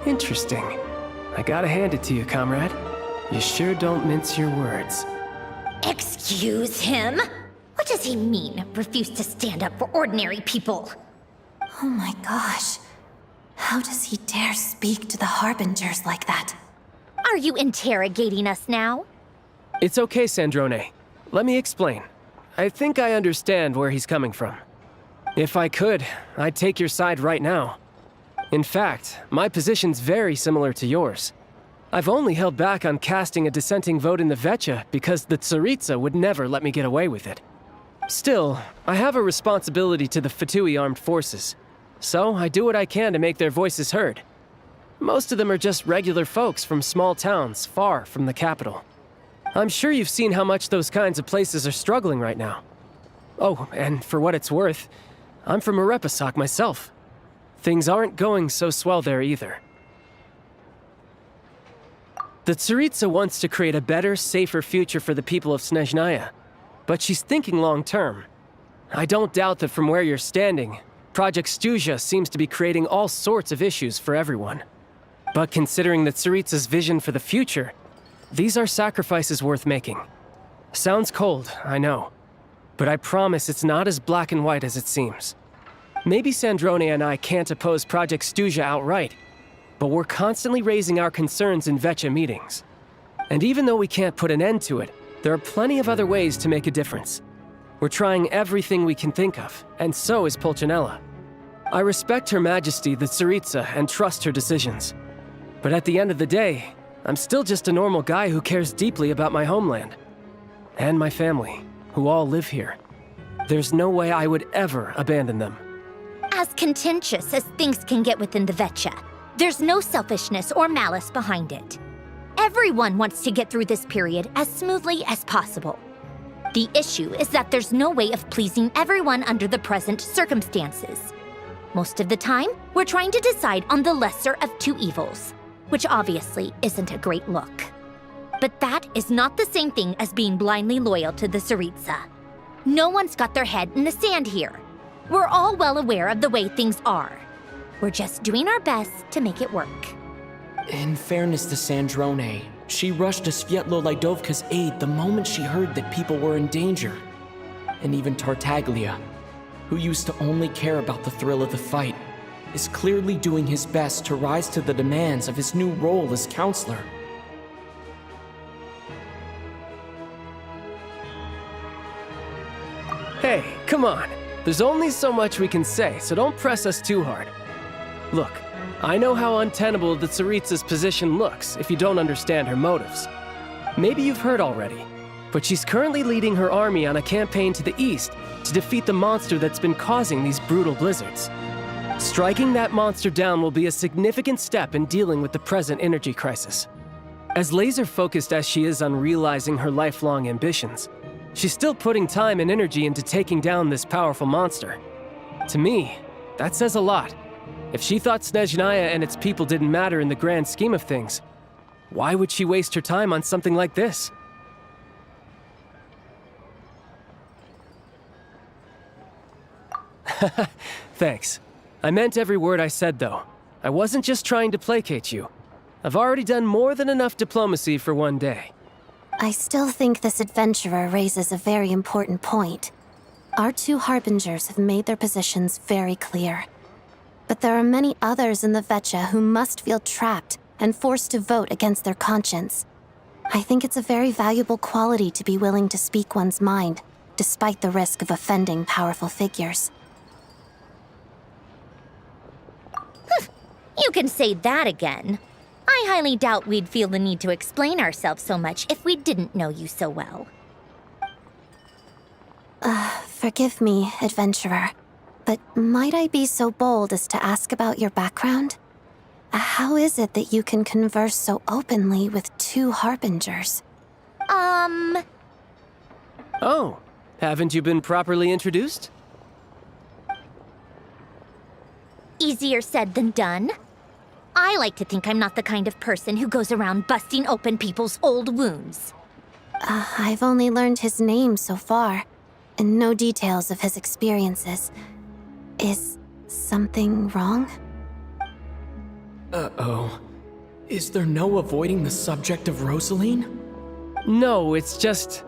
Interesting. I gotta hand it to you, comrade. You sure don't mince your words. Excuse him? What does he mean, refuse to stand up for ordinary people? Oh my gosh. How does he dare speak to the Harbingers like that? Are you interrogating us now? It's okay, Snezhnay. Let me explain. I think I understand where he's coming from. If I could, I'd take your side right now. In fact, my position's very similar to yours. I've only held back on casting a dissenting vote in the Vecha because the Tsaritsa would never let me get away with it. Still, I have a responsibility to the Fatui armed forces, so I do what I can to make their voices heard. Most of them are just regular folks from small towns far from the capital. I'm sure you've seen how much those kinds of places are struggling right now. Oh, and for what it's worth, I'm from Arepasak myself. Things aren't going so swell there either. The Tsaritsa wants to create a better, safer future for the people of Snezhnaya, but she's thinking long-term. I don't doubt that from where you're standing, Project Snezhnay seems to be creating all sorts of issues for everyone. But considering the Tsaritsa's vision for the future, these are sacrifices worth making. Sounds cold, I know, but I promise it's not as black and white as it seems. Maybe Snezhnay and I can't oppose Project Snezhnay outright, but we're constantly raising our concerns in Vecha meetings. And even though we can't put an end to it, there are plenty of other ways to make a difference. We're trying everything we can think of, and so is Pulcinella. I respect Her Majesty the Tsaritsa and trust her decisions. But at the end of the day, I'm still just a normal guy who cares deeply about my homeland. And my family, who all live here. There's no way I would ever abandon them. As contentious as things can get within the Vecha, there's no selfishness or malice behind it. Everyone wants to get through this period as smoothly as possible. The issue is that there's no way of pleasing everyone under the present circumstances. Most of the time, we're trying to decide on the lesser of two evils, which obviously isn't a great look. But that is not the same thing as being blindly loyal to the Tsaritsa. No one's got their head in the sand here. We're all well aware of the way things are. We're just doing our best to make it work. In fairness to Snezhnay, she rushed to Svietlo Lydovka's aid the moment she heard that people were in danger. And even Tartaglia, who used to only care about the thrill of the fight, is clearly doing his best to rise to the demands of his new role as counselor. Hey, come on. There's only so much we can say, so don't press us too hard. Look, I know how untenable the Tsaritsa's position looks if you don't understand her motives. Maybe you've heard already, but she's currently leading her army on a campaign to the east to defeat the monster that's been causing these brutal blizzards. Striking that monster down will be a significant step in dealing with the present energy crisis. As laser-focused as she is on realizing her lifelong ambitions, she's still putting time and energy into taking down this powerful monster. To me, that says a lot. If she thought Snezhnaya and its people didn't matter in the grand scheme of things, why would she waste her time on something like this? Thanks. I meant every word I said, though. I wasn't just trying to placate you. I've already done more than enough diplomacy for one day. I still think this adventurer raises a very important point. Our two Harbingers have made their positions very clear. But there are many others in the Vecha who must feel trapped and forced to vote against their conscience. I think it's a very valuable quality to be willing to speak one's mind, despite the risk of offending powerful figures. You can say that again. I highly doubt we'd feel the need to explain ourselves so much if we didn't know you so well. Forgive me, adventurer, but might I be so bold as to ask about your background? How is it that you can converse so openly with two harbingers? Oh, haven't you been properly introduced? Easier said than done. I like to think I'm not the kind of person who goes around busting open people's old wounds. I've only learned his name so far, and no details of his experiences. Is something wrong? Uh-oh. Is there no avoiding the subject of Rosaline? No, it's just...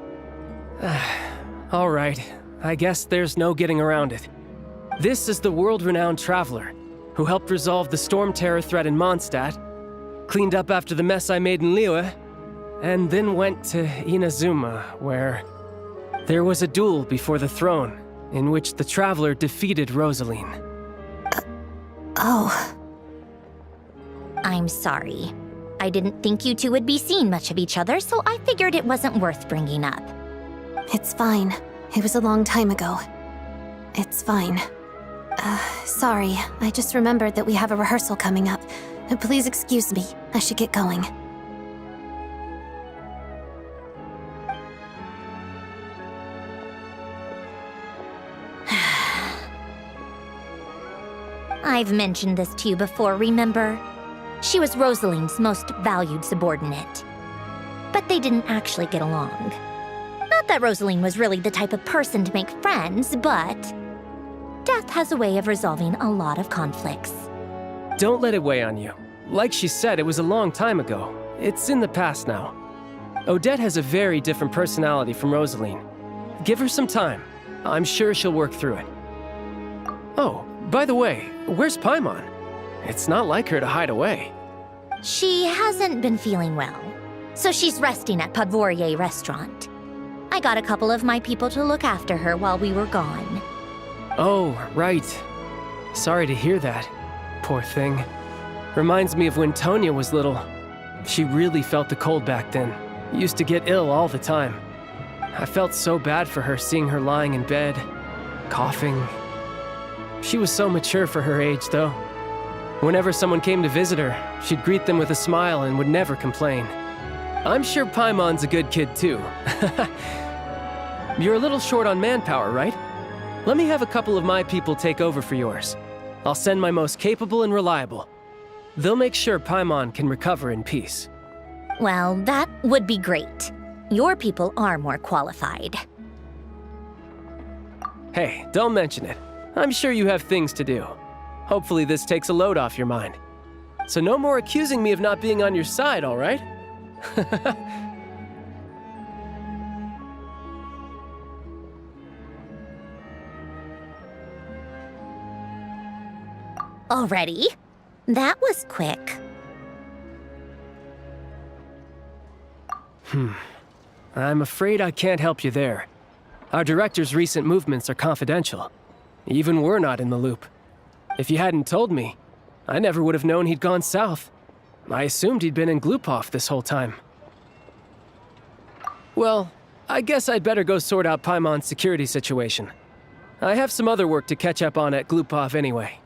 all right, I guess there's no getting around it. This is the world-renowned traveler who helped resolve the storm terror threat in Mondstadt, cleaned up after the mess I made in Liyue, and then went to Inazuma, where there was a duel before the throne in which the traveler defeated Rosaline. Oh. I'm sorry. I didn't think you two would be seeing much of each other, so I figured it wasn't worth bringing up. It's fine. It was a long time ago. It's fine. Sorry. I just remembered that we have a rehearsal coming up. Please excuse me. I should get going. I've mentioned this to you before, remember? She was Rosaline's most valued subordinate. But they didn't actually get along. Not that Rosaline was really the type of person to make friends, but death has a way of resolving a lot of conflicts. Don't let it weigh on you. Like she said, it was a long time ago. It's in the past now. Odette has a very different personality from Rosaline. Give her some time. I'm sure she'll work through it. Oh, by the way, where's Paimon? It's not like her to hide away. She hasn't been feeling well, so she's resting at Podvorier Restaurant. I got a couple of my people to look after her while we were gone. Oh, right. Sorry to hear that. Poor thing. Reminds me of when Tonya was little. She really felt the cold back then. Used to get ill all the time. I felt so bad for her seeing her lying in bed, coughing. She was so mature for her age, though. Whenever someone came to visit her, she'd greet them with a smile and would never complain. I'm sure Paimon's a good kid, too. You're a little short on manpower, right? Let me have a couple of my people take over for yours. I'll send my most capable and reliable. They'll make sure Paimon can recover in peace. Well, that would be great. Your people are more qualified. Hey, don't mention it. I'm sure you have things to do. Hopefully this takes a load off your mind. So no more accusing me of not being on your side, all right? Already? That was quick. I'm afraid I can't help you there. Our director's recent movements are confidential. Even we're not in the loop. If you hadn't told me, I never would have known he'd gone south. I assumed he'd been in Glupov this whole time. Well, I guess I'd better go sort out Paimon's security situation. I have some other work to catch up on at Glupov anyway.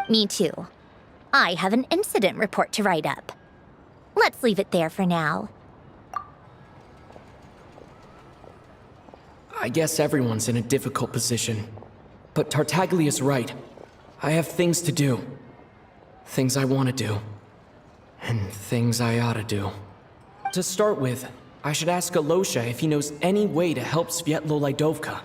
Me too. I have an incident report to write up. Let's leave it there for now. I guess everyone's in a difficult position. But Tartaglia's right. I have things to do. Things I want to do. And things I ought to do. To start with, I should ask Alosha if he knows any way to help Svietlo Lydovka.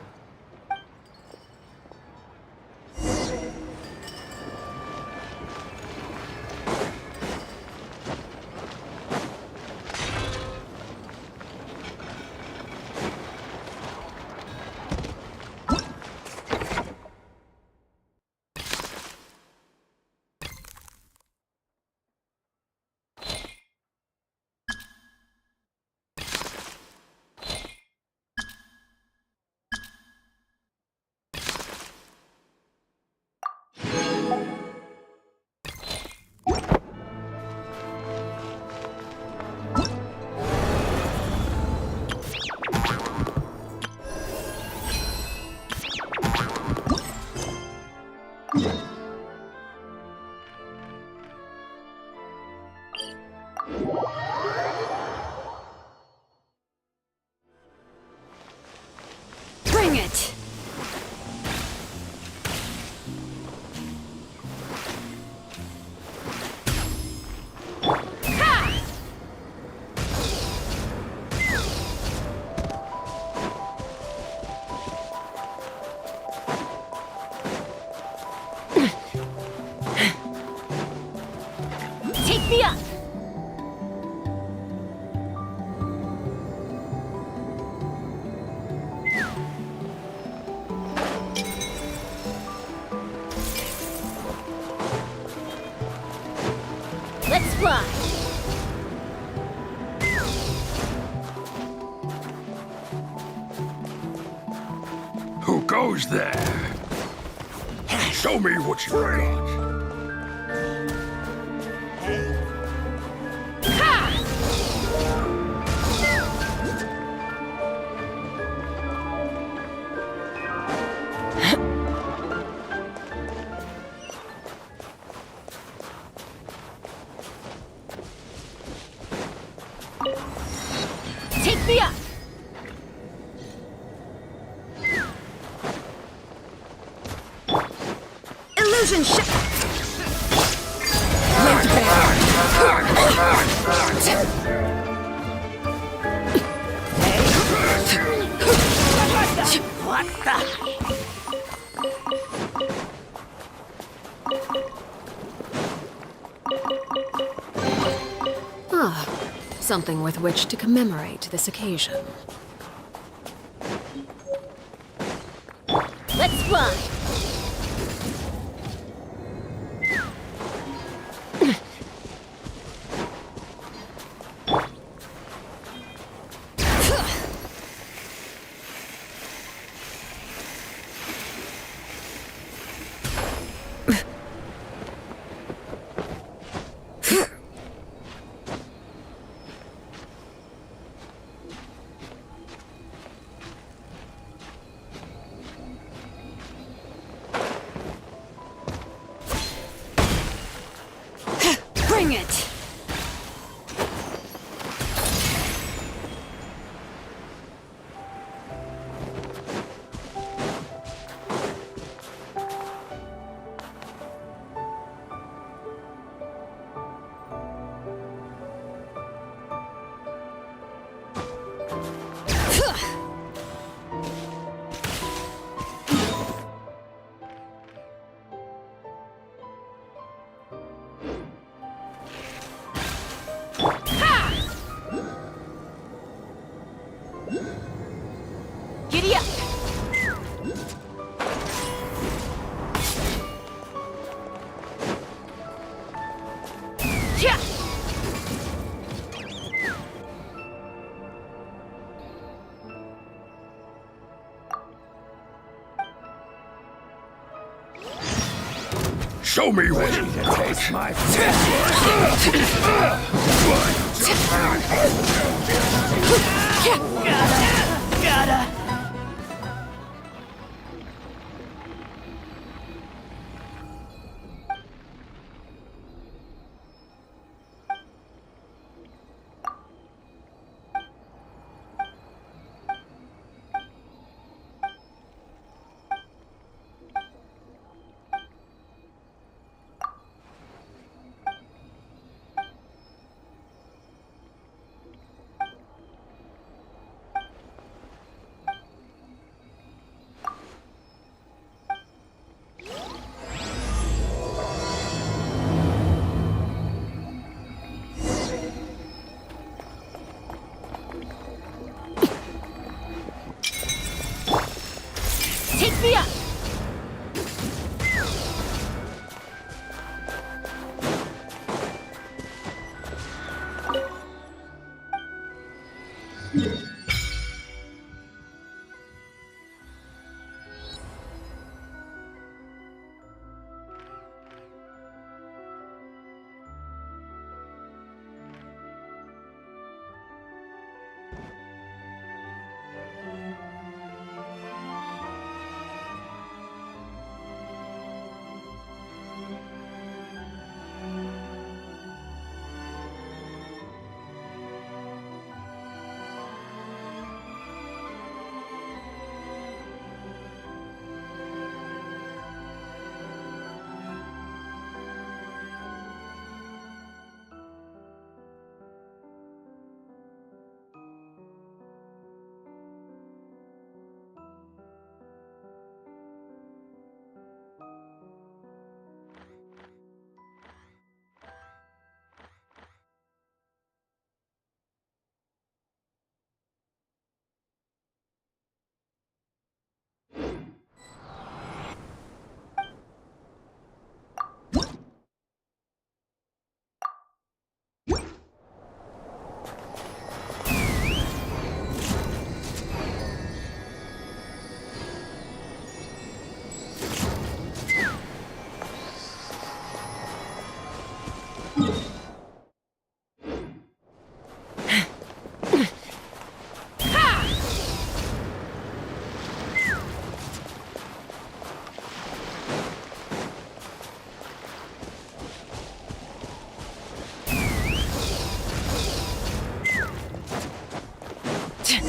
Bring it! Take me up! Let's fly! Who goes there? Show me what you got. Take me up! Illusion ship! What the? Ah, something with which to commemorate this occasion. Let's fly! Bring it! Giddy up! Yeah! Show me what you got. My Gotta! Take me up! Let's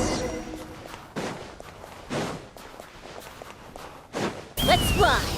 fly!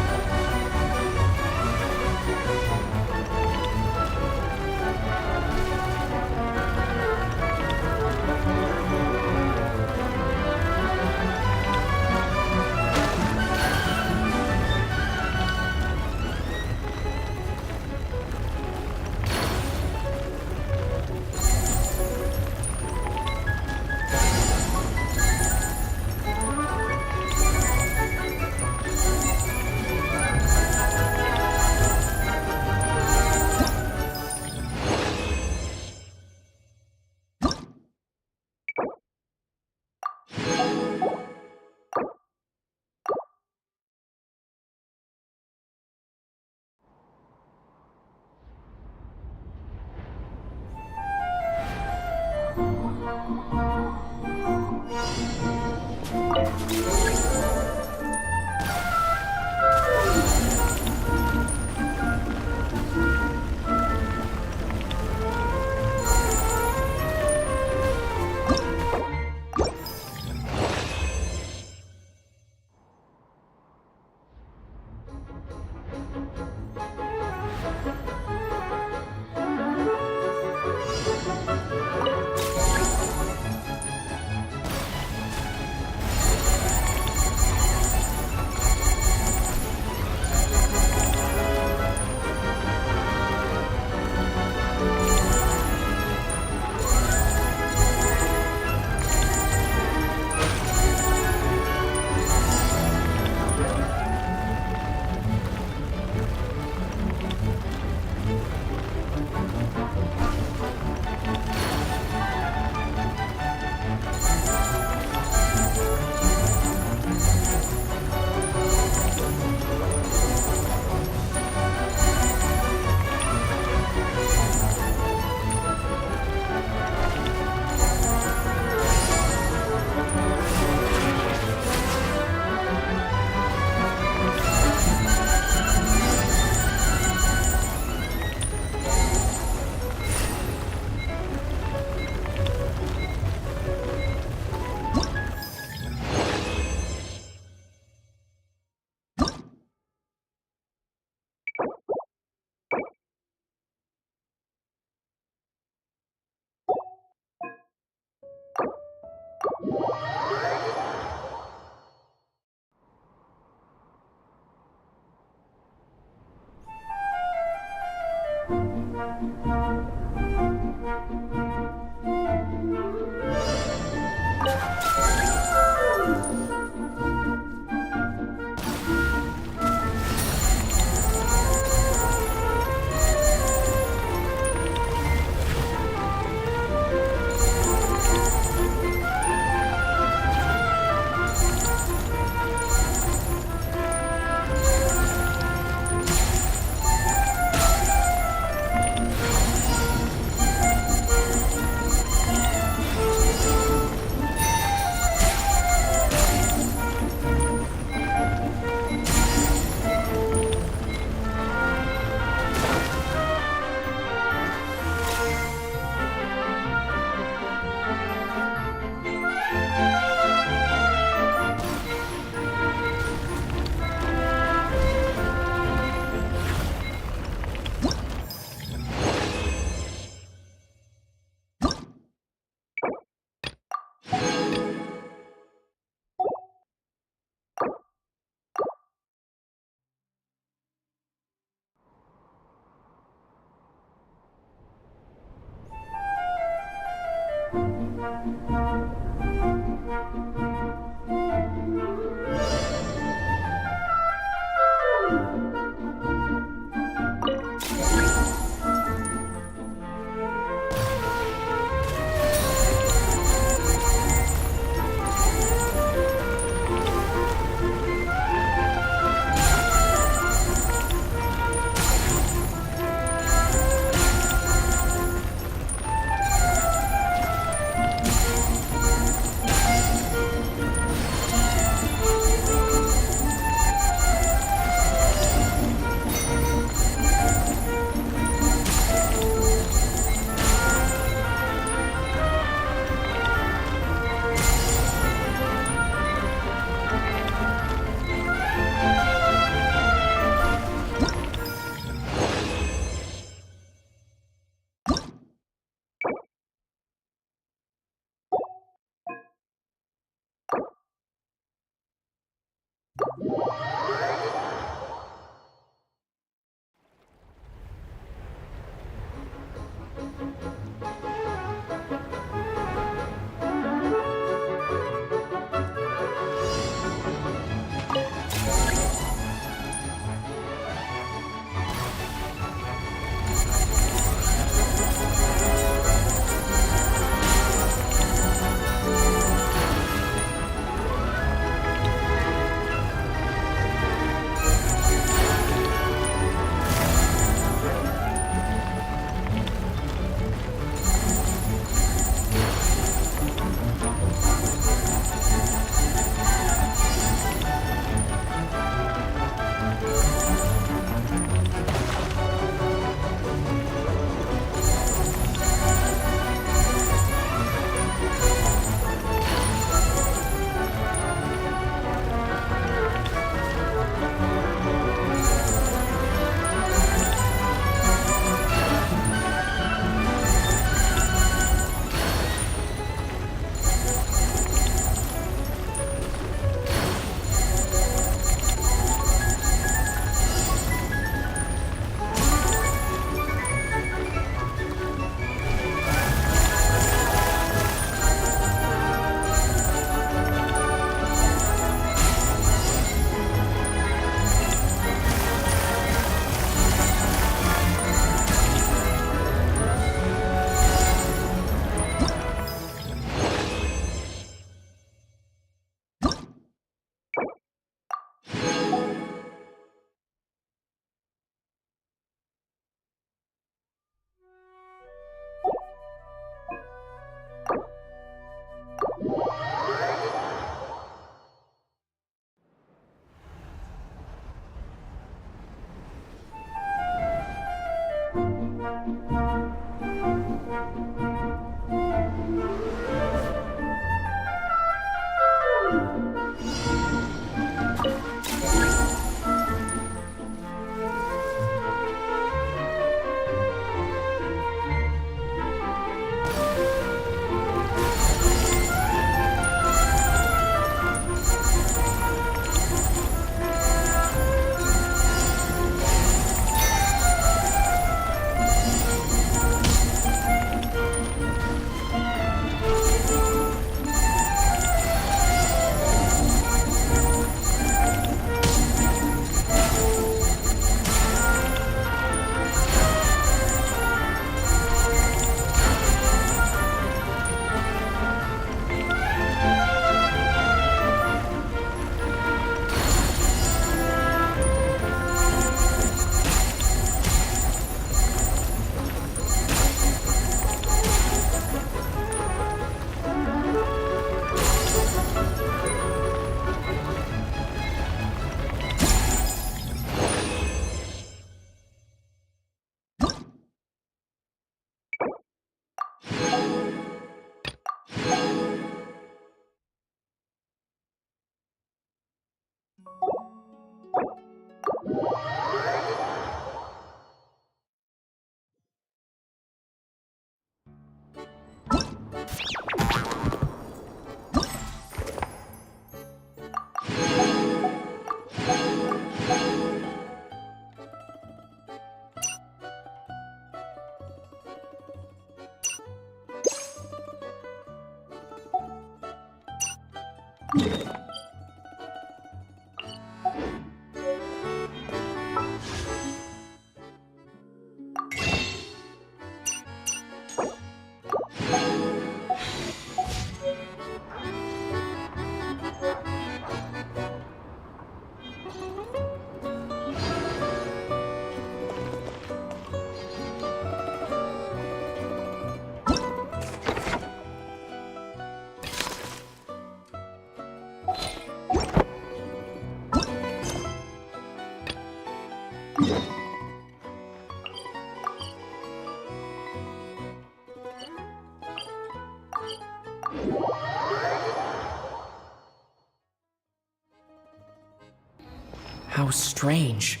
How strange.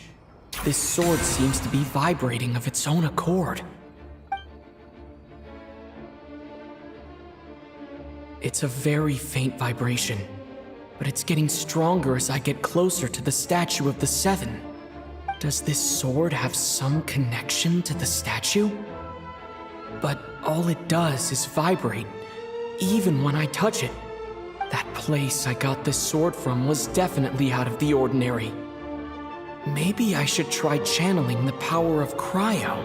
This sword seems to be vibrating of its own accord. It's a very faint vibration, but it's getting stronger as I get closer to the statue of the Seven. Does this sword have some connection to the statue? But all it does is vibrate, even when I touch it. That place I got this sword from was definitely out of the ordinary. Maybe I should try channeling the power of cryo.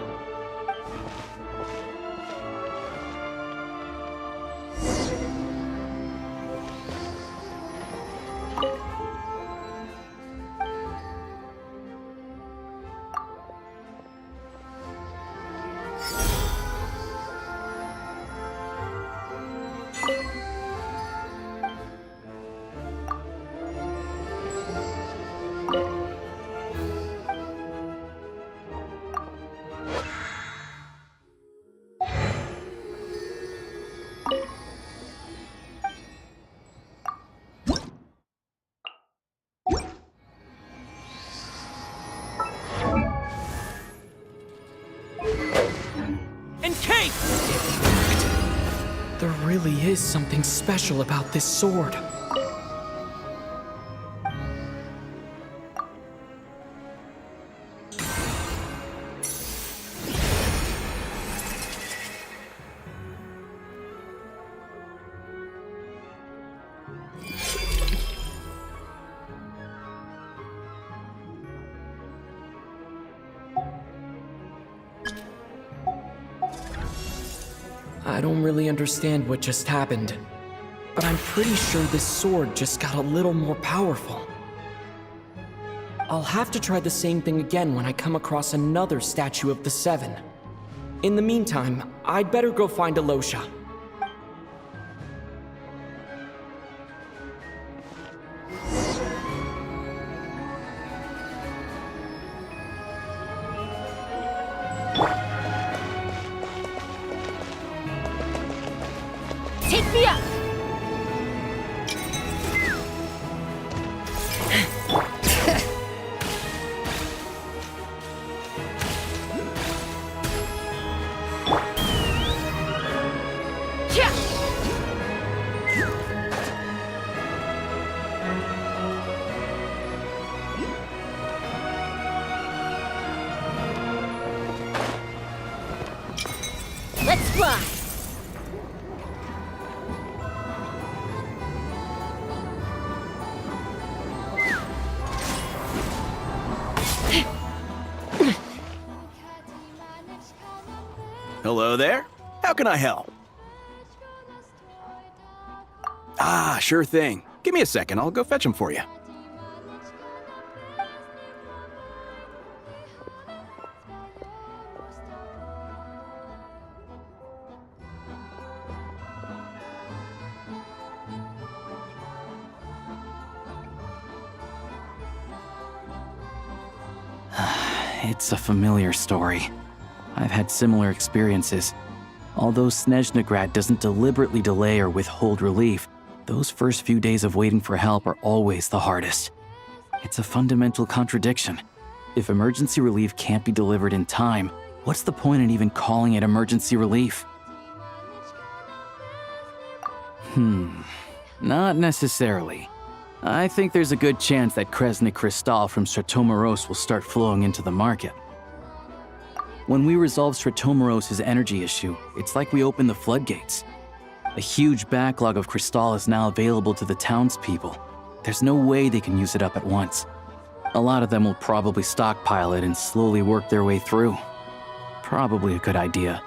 There really is something special about this sword. I don't really understand what just happened, but I'm pretty sure this sword just got a little more powerful. I'll have to try the same thing again when I come across another statue of the Seven. In the meantime, I'd better go find Alosha. Take me up! Let's fly! Hello there. How can I help? Ah, sure thing. Give me a second. I'll go fetch him for you. It's a familiar story. I've had similar experiences. Although Snezhnay doesn't deliberately delay or withhold relief, those first few days of waiting for help are always the hardest. It's a fundamental contradiction. If emergency relief can't be delivered in time, what's the point in even calling it emergency relief? Not necessarily. I think there's a good chance that Kresny Crystal from Stratomeros will start flowing into the market. When we resolve Stratomeros' energy issue, it's like we open the floodgates. A huge backlog of Crystal is now available to the townspeople. There's no way they can use it up at once. A lot of them will probably stockpile it and slowly work their way through. Probably a good idea,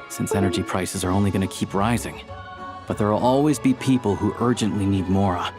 since energy prices are only going to keep rising. But there will always be people who urgently need Mora.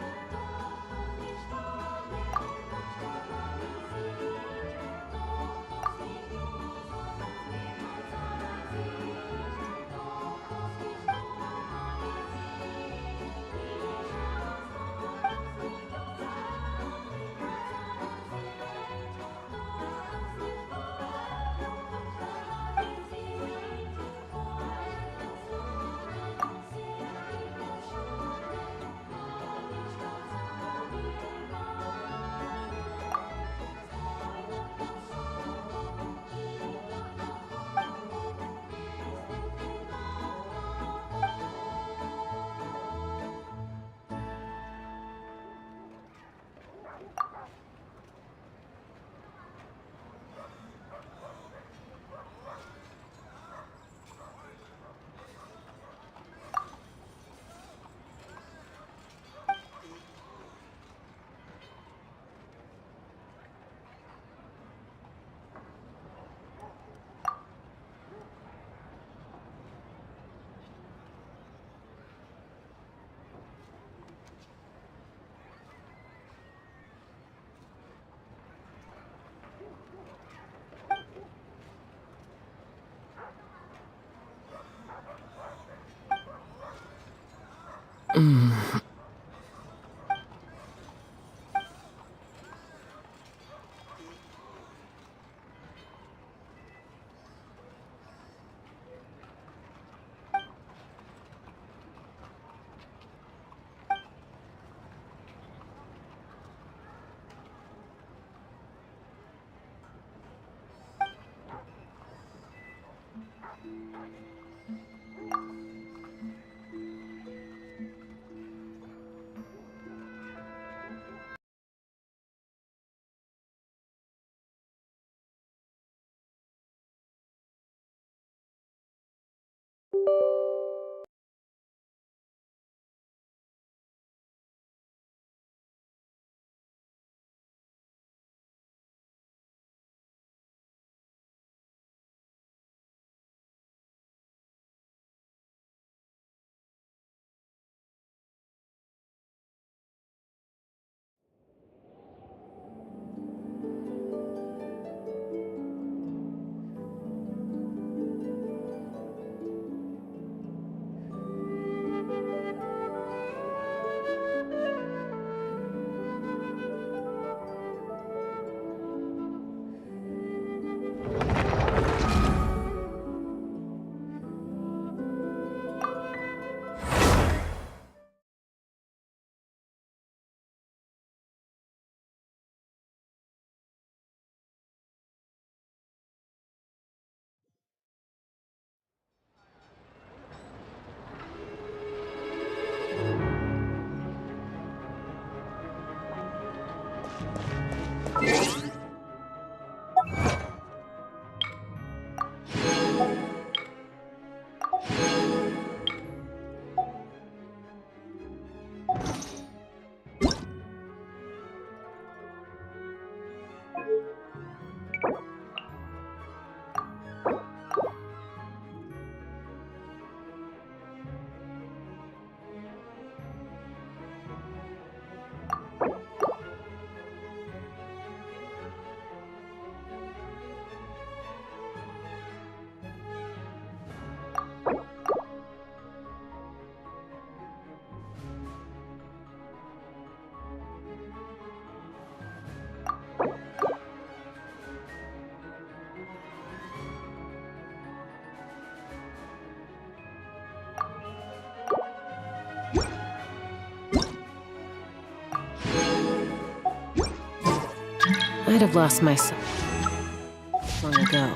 I'd have lost myself long ago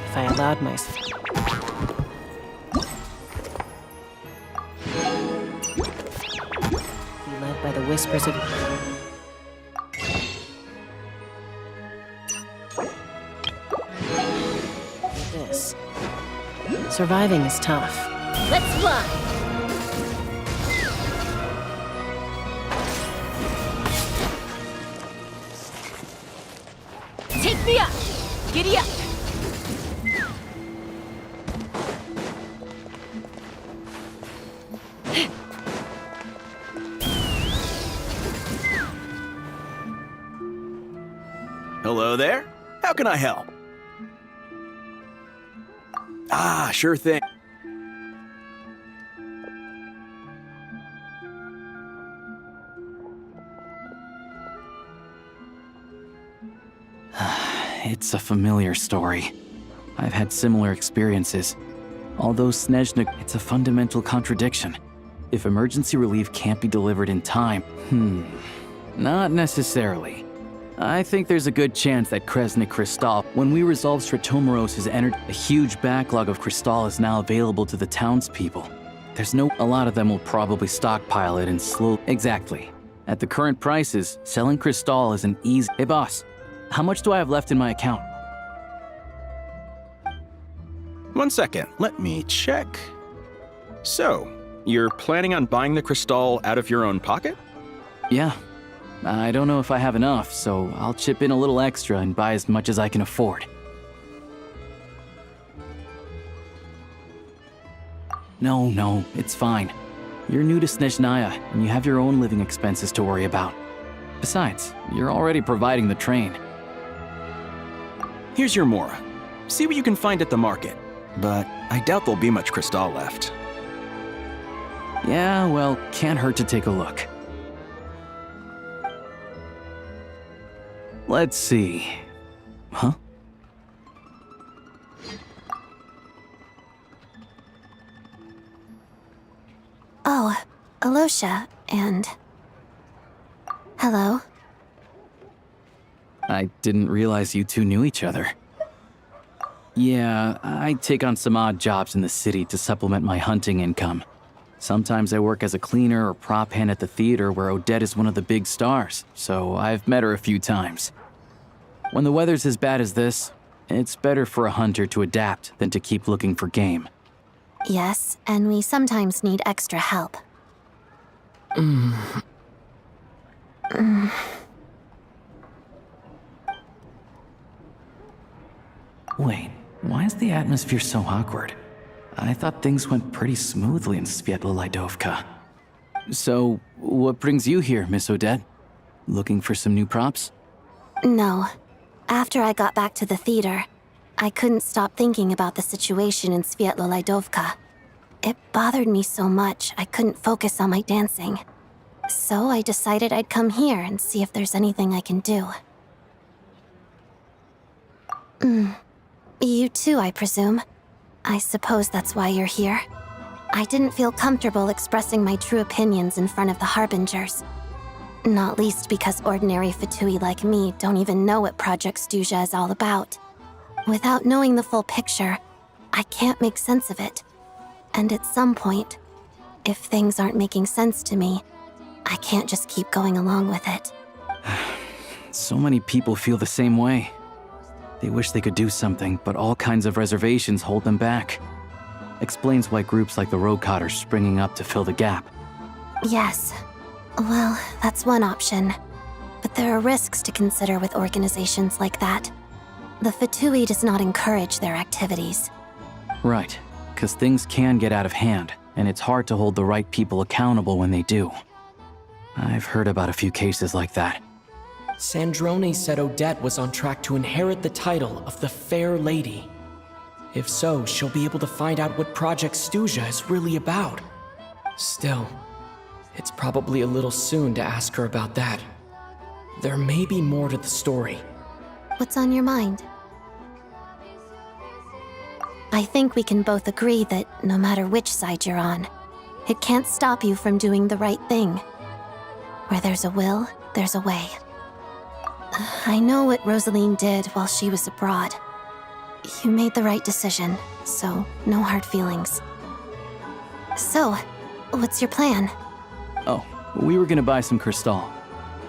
if I allowed myself. by the whispers of... this. Surviving is tough. Let's fly! Take me up! Giddy up! Hello there. How can I help? Ah, sure thing. It's a familiar story. I've had similar experiences. Although Snezhnay, it's a fundamental contradiction. If emergency relief can't be delivered in time, not necessarily. I think there's a good chance that Kresnik Krystal, when we resolve Stratomeros has entered, a huge backlog of Krystal is now available to the townspeople. A lot of them will probably stockpile it and slow. Exactly. At the current prices, selling Krystal is an easy. Hey boss, how much do I have left in my account? 1 second, let me check. So, you're planning on buying the Krystal out of your own pocket? Yeah. I don't know if I have enough, so I'll chip in a little extra and buy as much as I can afford. No, it's fine. You're new to Snezhnaya, and you have your own living expenses to worry about. Besides, you're already providing the train. Here's your Mora. See what you can find at the market, but I doubt there'll be much Krystal left. Yeah, well, can't hurt to take a look. Let's see. Huh? Oh, Alosha, and... Hello. I didn't realize you two knew each other. Yeah, I take on some odd jobs in the city to supplement my hunting income. Sometimes I work as a cleaner or prop hand at the theater where Odette is one of the big stars, so I've met her a few times. When the weather's as bad as this, it's better for a hunter to adapt than to keep looking for game. Yes, and we sometimes need extra help. Wait, why is the atmosphere so awkward? I thought things went pretty smoothly in Svietlo-Lydovka. So, what brings you here, Miss Odette? Looking for some new props? No. After I got back to the theater, I couldn't stop thinking about the situation in Svietlo-Lydovka. It bothered me so much I couldn't focus on my dancing. So I decided I'd come here and see if there's anything I can do. You too, I presume. I suppose that's why you're here. I didn't feel comfortable expressing my true opinions in front of the Harbingers. Not least because ordinary Fatui like me don't even know what Project Stuzha is all about. Without knowing the full picture, I can't make sense of it. And at some point, if things aren't making sense to me, I can't just keep going along with it. So many people feel the same way. They wish they could do something, but all kinds of reservations hold them back. Explains why groups like the Rokot are springing up to fill the gap. Yes. Well, that's one option. But there are risks to consider with organizations like that. The Fatui does not encourage their activities. Right, because things can get out of hand, and it's hard to hold the right people accountable when they do. I've heard about a few cases like that. Sandrone said Odette was on track to inherit the title of the Fair Lady. If so, she'll be able to find out what Project Stuzha is really about. Still, it's probably a little soon to ask her about that. There may be more to the story. What's on your mind? I think we can both agree that no matter which side you're on, it can't stop you from doing the right thing. Where there's a will, there's a way. I know what Rosaline did while she was abroad. You made the right decision, so no hard feelings. So, what's your plan? Oh, We were gonna buy some crystal.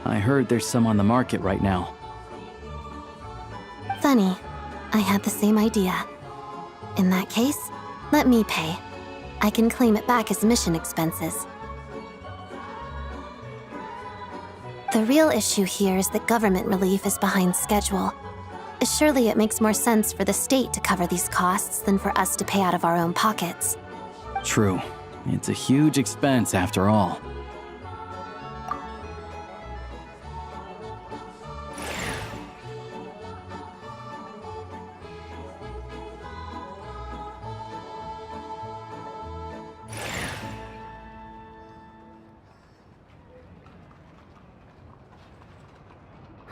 I heard there's some on the market right now. Funny. I had the same idea. In that case, let me pay. I can claim it back as mission expenses. The real issue here is that government relief is behind schedule. Surely it makes more sense for the state to cover these costs than for us to pay out of our own pockets. True. It's a huge expense after all.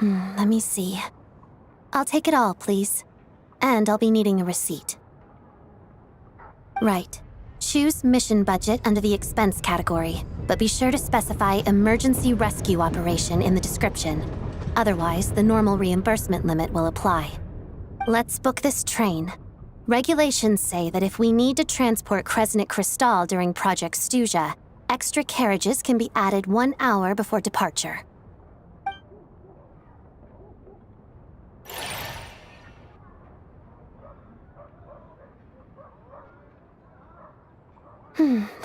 Let me see. I'll take it all, please. And I'll be needing a receipt. Right. Choose mission budget under the expense category, but be sure to specify emergency rescue operation in the description. Otherwise, the normal reimbursement limit will apply. Let's book this train. Regulations say that if we need to transport Kresnik Crystal during Project Stuja, extra carriages can be added 1 hour before departure.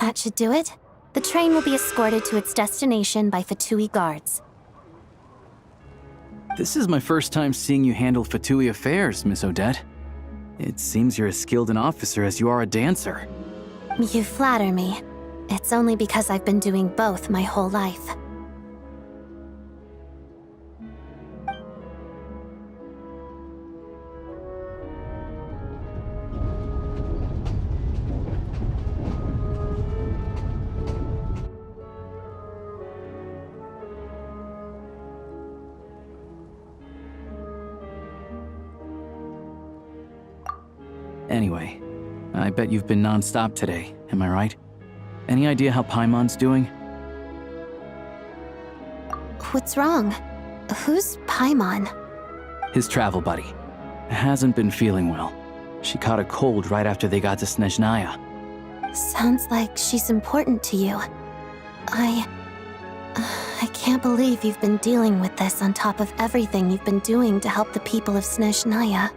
That should do it. The train will be escorted to its destination by Fatui guards. This is my first time seeing you handle Fatui affairs, Miss Odette. It seems you're as skilled an officer as you are a dancer. You flatter me. It's only because I've been doing both my whole life. Anyway, I bet you've been non-stop today, am I right? Any idea how Paimon's doing? What's wrong? Who's Paimon? His travel buddy. Hasn't been feeling well. She caught a cold right after they got to Snezhnaya. Sounds like she's important to you. I can't believe you've been dealing with this on top of everything you've been doing to help the people of Snezhnaya.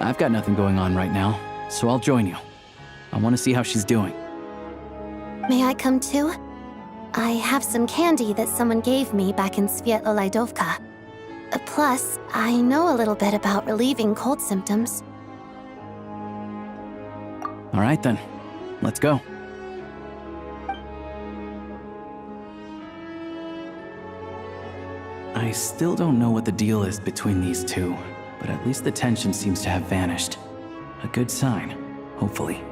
I've got nothing going on right now, so I'll join you. I want to see how she's doing. May I come too? I have some candy that someone gave me back in Svietlo-Laidovka. Plus, I know a little bit about relieving cold symptoms. All right then, let's go. I still don't know what the deal is between these two, but at least the tension seems to have vanished. A good sign, hopefully.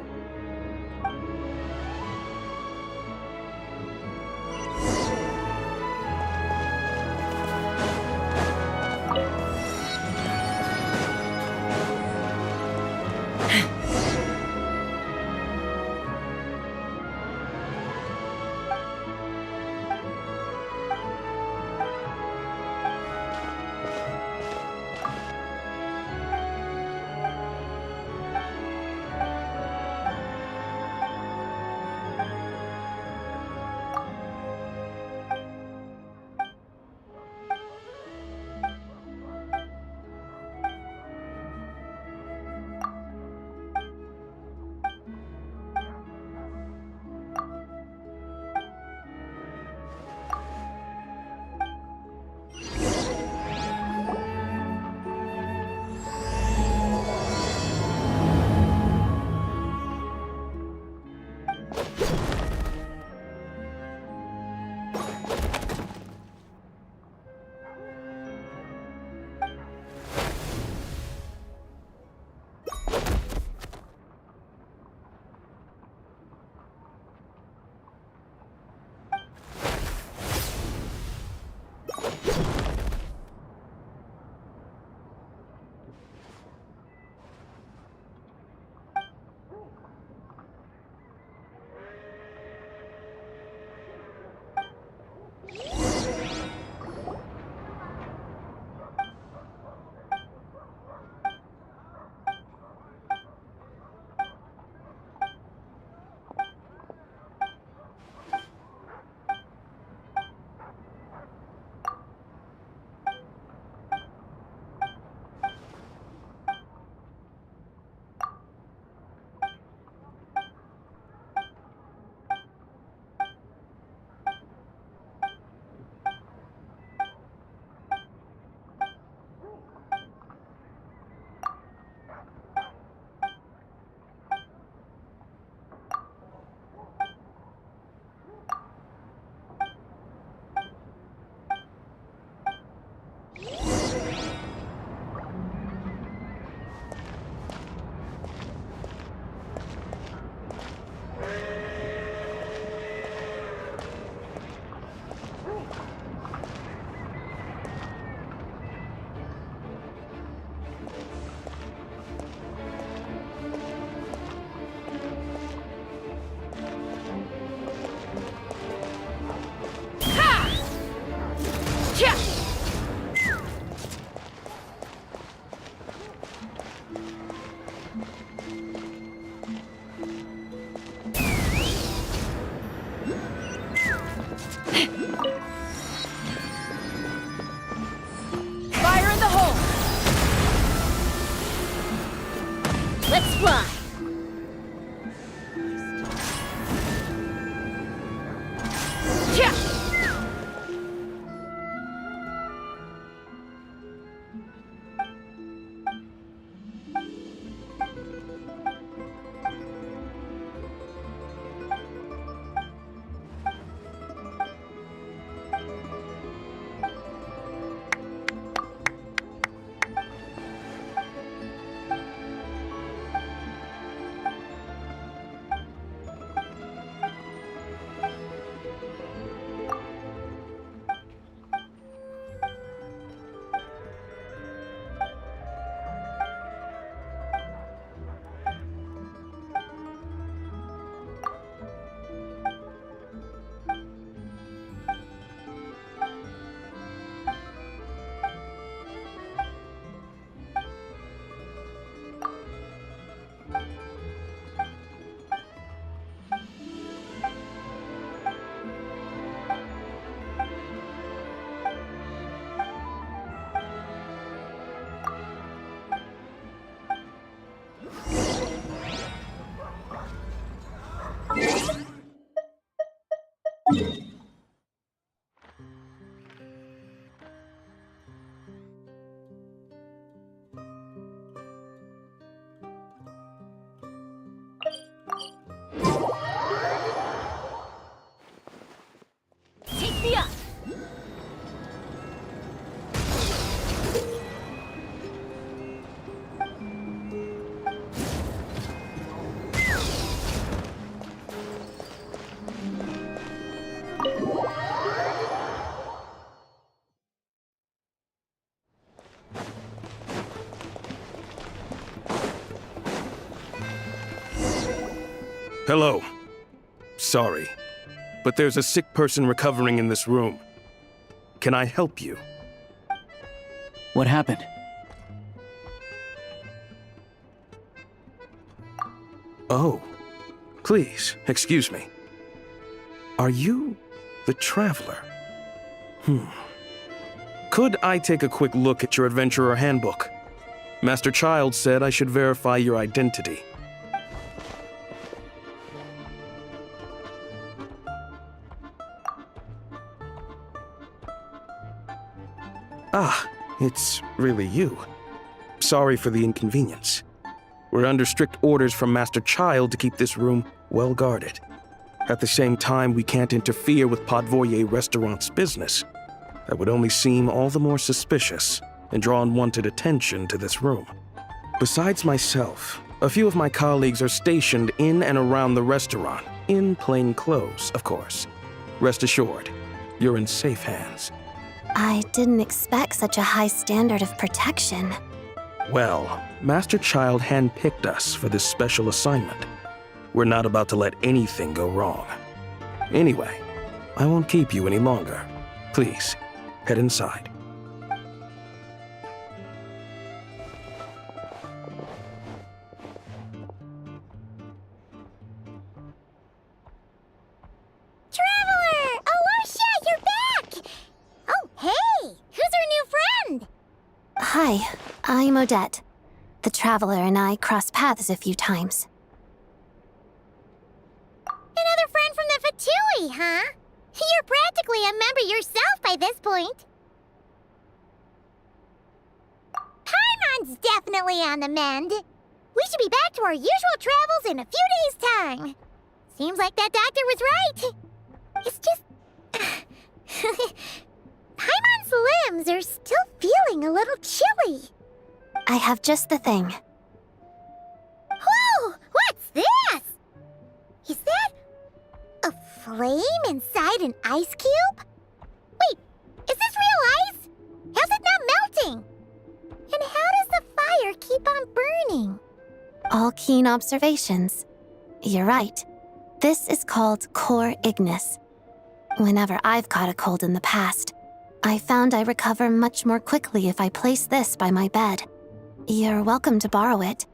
Let's fly! Yeah! Take me up! Hello. Sorry, but there's a sick person recovering in this room. Can I help you? What happened? Oh, please, excuse me. Are you the Traveler? Could I take a quick look at your Adventurer Handbook? Master Child said I should verify your identity. Ah, it's really you. Sorry for the inconvenience. We're under strict orders from Master Child to keep this room well guarded. At the same time, we can't interfere with Podvoye Restaurant's business. That would only seem all the more suspicious and draw unwanted attention to this room. Besides myself, a few of my colleagues are stationed in and around the restaurant, in plain clothes, of course. Rest assured, you're in safe hands. I didn't expect such a high standard of protection. Well, Master Child handpicked us for this special assignment. We're not about to let anything go wrong. Anyway, I won't keep you any longer. Please, head inside. Traveler! Alosha, you're back! Oh, hey! Who's our new friend? Hi, I'm Odette. The Traveler and I crossed paths a few times. Another friend from the Fatui, huh? You're practically a member yourself by this point. Paimon's definitely on the mend. We should be back to our usual travels in a few days' time. Seems like that doctor was right. It's just... Paimon's limbs are still feeling a little chilly. I have just the thing. Whoa! What's this? Is that a flame inside an ice cube? Wait, is this real ice? How's it not melting? And how does the fire keep on burning? All keen observations. You're right. This is called core ignis. Whenever I've caught a cold in the past, I found I recover much more quickly if I place this by my bed. You're welcome to borrow it.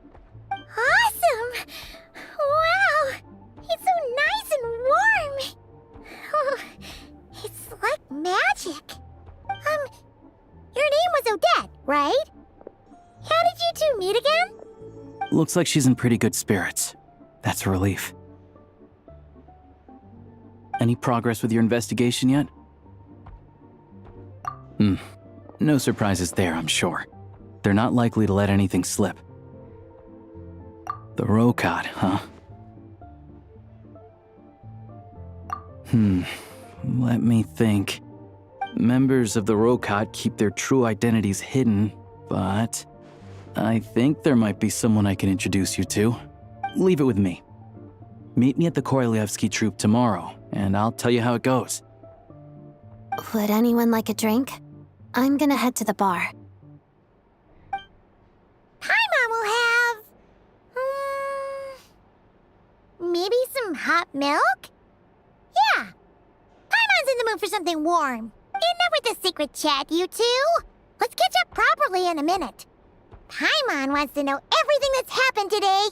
Awesome! Wow! It's so nice and warm! Oh, it's like magic. Your name was Odette, right? How did you two meet again? Looks like she's in pretty good spirits. That's a relief. Any progress with your investigation yet? No surprises there, I'm sure. They're not likely to let anything slip. The Rokad, huh? Let me think. Members of the Rokad keep their true identities hidden, but I think there might be someone I can introduce you to. Leave it with me. Meet me at the Korolyevsky Troop tomorrow, and I'll tell you how it goes. Would anyone like a drink? I'm gonna head to the bar. Paimon will have... maybe some hot milk? Yeah. Paimon's in the mood for something warm. Enough with the secret chat, you two. Let's catch up properly in a minute. Paimon wants to know everything that's happened today.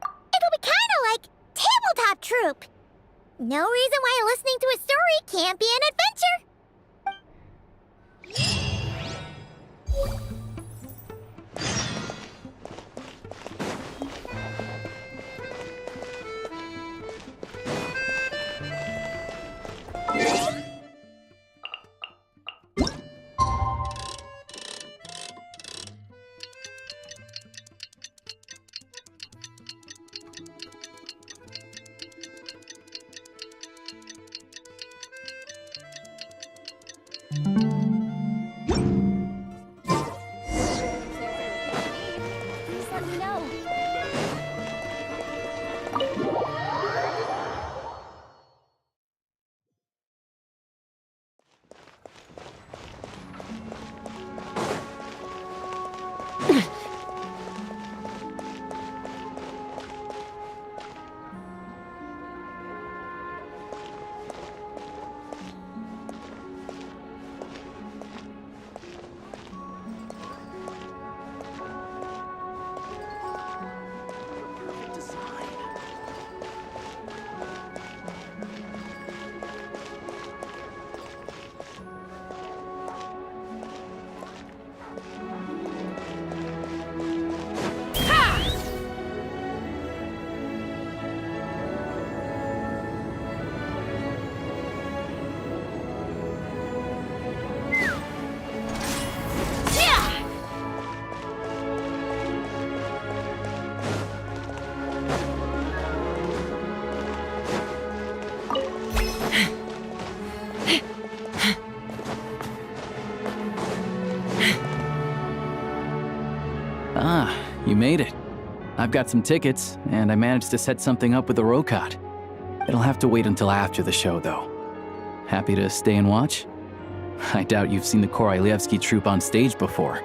It'll be kinda like Tabletop Troop. No reason why listening to a story can't be an adventure. You made it. I've got some tickets, and I managed to set something up with the Rokad. It'll have to wait until after the show, though. Happy to stay and watch? I doubt you've seen the Korolyevsky Troop on stage before.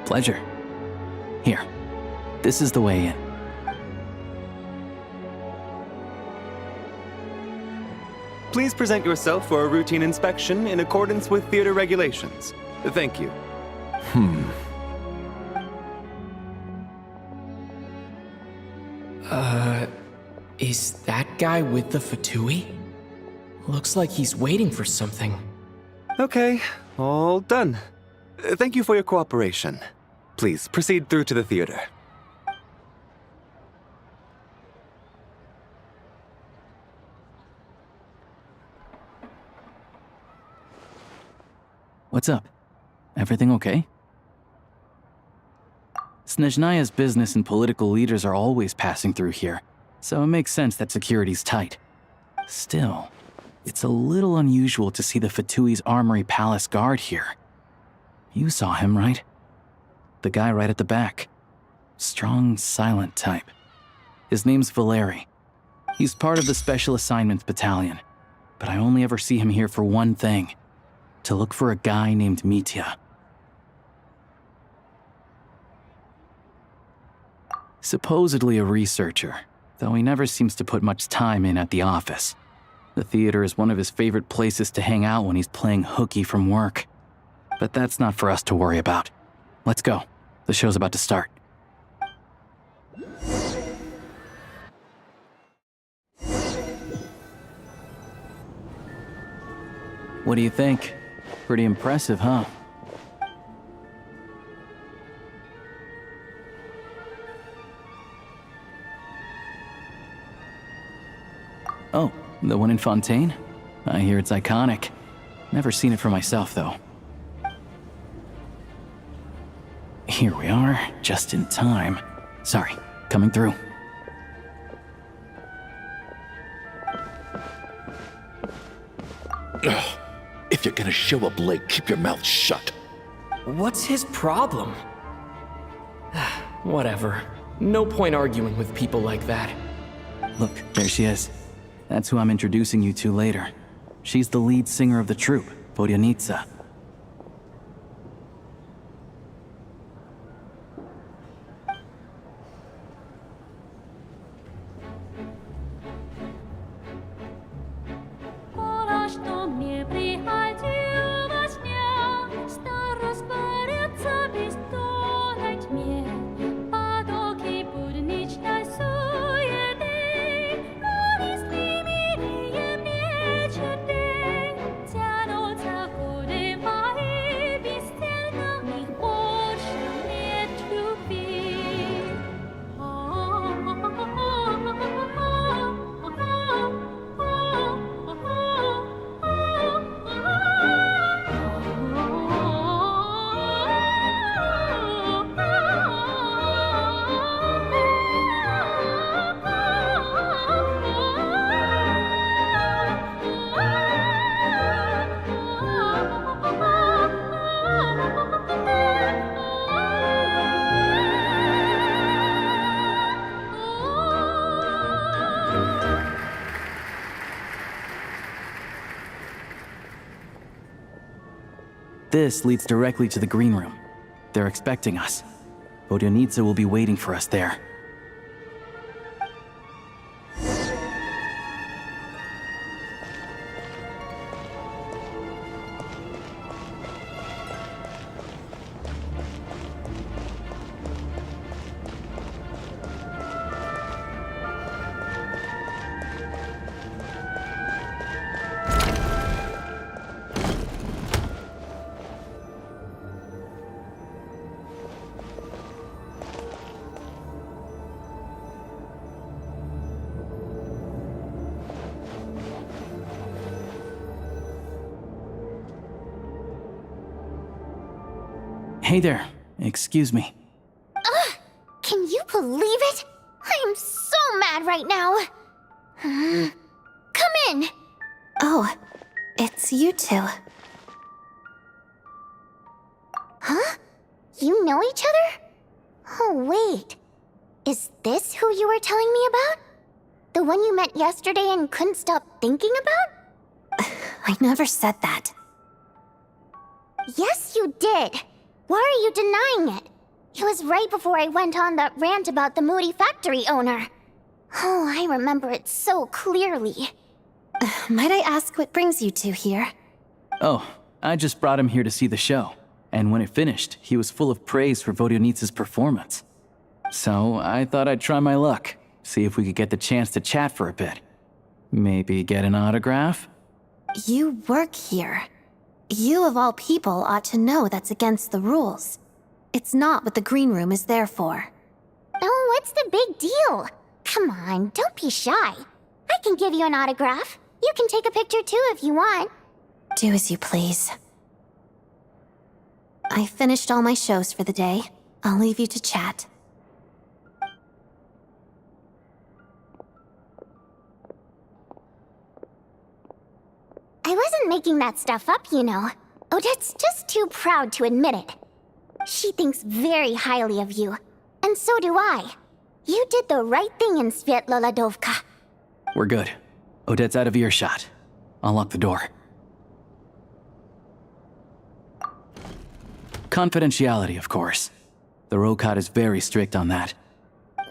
Pleasure. Here, this is the way in. Please present yourself for a routine inspection in accordance with theater regulations. Thank you. Is that guy with the Fatui? Looks like he's waiting for something. Okay, all done. Thank you for your cooperation. Please proceed through to the theater. What's up? Everything okay? Snezhnaya's business and political leaders are always passing through here, so it makes sense that security's tight. Still, it's a little unusual to see the Fatui's Armory Palace guard here. You saw him, right? The guy right at the back. Strong, silent type. His name's Valeri. He's part of the Special Assignments Battalion, but I only ever see him here for one thing: to look for a guy named Mitya. Supposedly a researcher, though he never seems to put much time in at the office. The theater is one of his favorite places to hang out when he's playing hooky from work. But that's not for us to worry about. Let's go. The show's about to start. What do you think? Pretty impressive, huh? Oh, the one in Fontaine? I hear it's iconic. Never seen it for myself, though. Here we are, just in time. Sorry, coming through. Ugh. If you're gonna show up late, keep your mouth shut. What's his problem? Whatever. No point arguing with people like that. Look, there she is. That's who I'm introducing you to later. She's the lead singer of the troupe, Vodyanitsa. This leads directly to the green room. They're expecting us. Vodyanitsa will be waiting for us there. Hey there. Excuse me. Ugh! Can you believe it? I am so mad right now. Come in! Oh, it's you two. Huh? You know each other? Oh, wait. Is this who you were telling me about? The one you met yesterday and couldn't stop thinking about? I never said that. Yes, you did. Why are you denying it? It was right before I went on that rant about the moody factory owner. Oh, I remember it so clearly. Might I ask what brings you two here? Oh, I just brought him here to see the show. And when it finished, he was full of praise for Vodyanitsa's performance. So I thought I'd try my luck, see if we could get the chance to chat for a bit. Maybe get an autograph? You work here. You of all people ought to know that's against the rules. It's not what the green room is there for. Oh, what's the big deal? Come on, don't be shy. I can give you an autograph. You can take a picture too if you want. Do as you please. I finished all my shows for the day. I'll leave you to chat. I wasn't making that stuff up, you know. Odette's just too proud to admit it. She thinks very highly of you, and so do I. You did the right thing in Svietloladovka. We're good. Odette's out of earshot. I'll lock the door. Confidentiality, of course. The Rokot is very strict on that.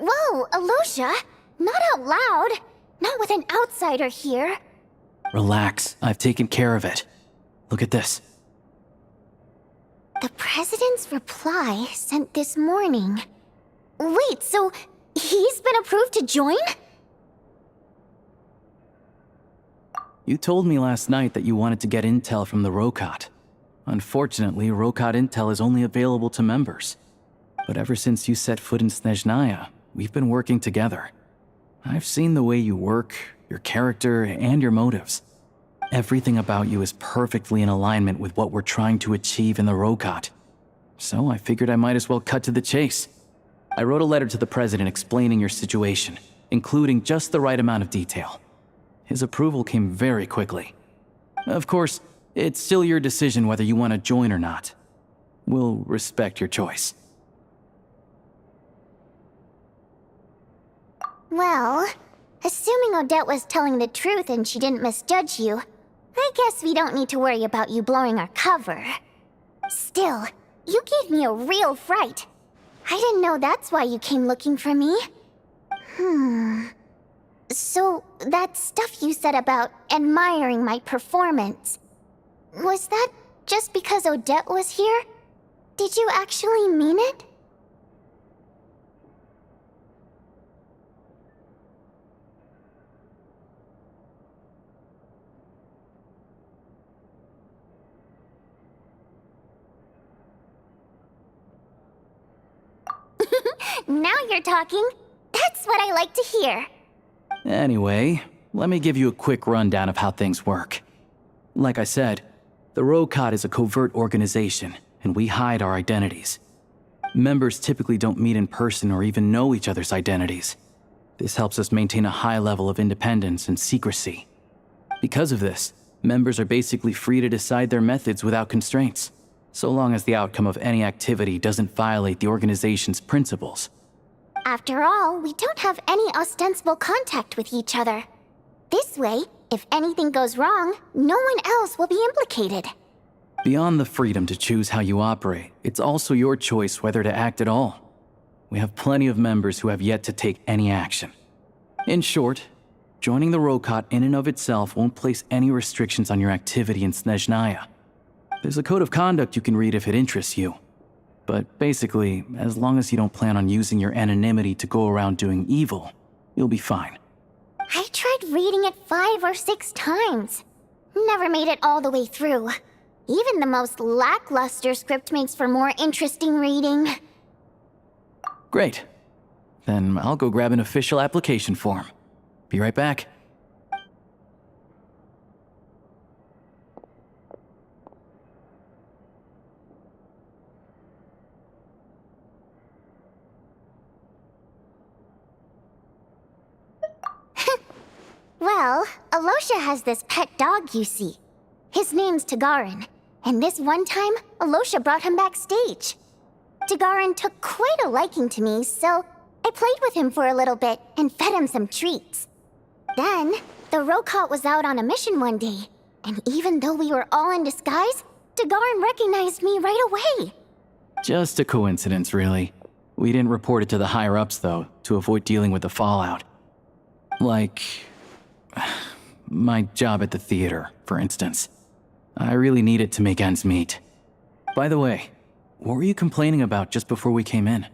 Whoa, Alosha! Not out loud! Not with an outsider here! Relax, I've taken care of it. Look at this. The President's reply sent this morning. Wait, so he's been approved to join? You told me last night that you wanted to get intel from the Rokot. Unfortunately, Rokot intel is only available to members. But ever since you set foot in Snezhnaya, we've been working together. I've seen the way you work, your character, and your motives. Everything about you is perfectly in alignment with what we're trying to achieve in the Rokot. So I figured I might as well cut to the chase. I wrote a letter to the president explaining your situation, including just the right amount of detail. His approval came very quickly. Of course, it's still your decision whether you want to join or not. We'll respect your choice. Well, assuming Odette was telling the truth and she didn't misjudge you, I guess we don't need to worry about you blowing our cover. Still, you gave me a real fright. I didn't know that's why you came looking for me. So, that stuff you said about admiring my performance, was that just because Odette was here? Did you actually mean it? Now you're talking. That's what I like to hear. Anyway, let me give you a quick rundown of how things work. Like I said, the Rokot is a covert organization, and we hide our identities. Members typically don't meet in person or even know each other's identities. This helps us maintain a high level of independence and secrecy. Because of this, members are basically free to decide their methods without constraints, so long as the outcome of any activity doesn't violate the organization's principles. After all, we don't have any ostensible contact with each other. This way, if anything goes wrong, no one else will be implicated. Beyond the freedom to choose how you operate, it's also your choice whether to act at all. We have plenty of members who have yet to take any action. In short, joining the Rokot in and of itself won't place any restrictions on your activity in Snezhnaya. There's a code of conduct you can read if it interests you. But basically, as long as you don't plan on using your anonymity to go around doing evil, you'll be fine. I tried reading it 5 or 6 times. Never made it all the way through. Even the most lackluster script makes for more interesting reading. Great. Then I'll go grab an official application form. Be right back. Well, Alosha has this pet dog, you see. His name's Tagarin, and this one time, Alosha brought him backstage. Tagarin took quite a liking to me, so I played with him for a little bit and fed him some treats. Then, the Rokot was out on a mission one day, and even though we were all in disguise, Tagarin recognized me right away. Just a coincidence, really. We didn't report it to the higher-ups, though, to avoid dealing with the fallout. Like my job at the theater, for instance. I really need it to make ends meet. By the way, what were you complaining about just before we came in?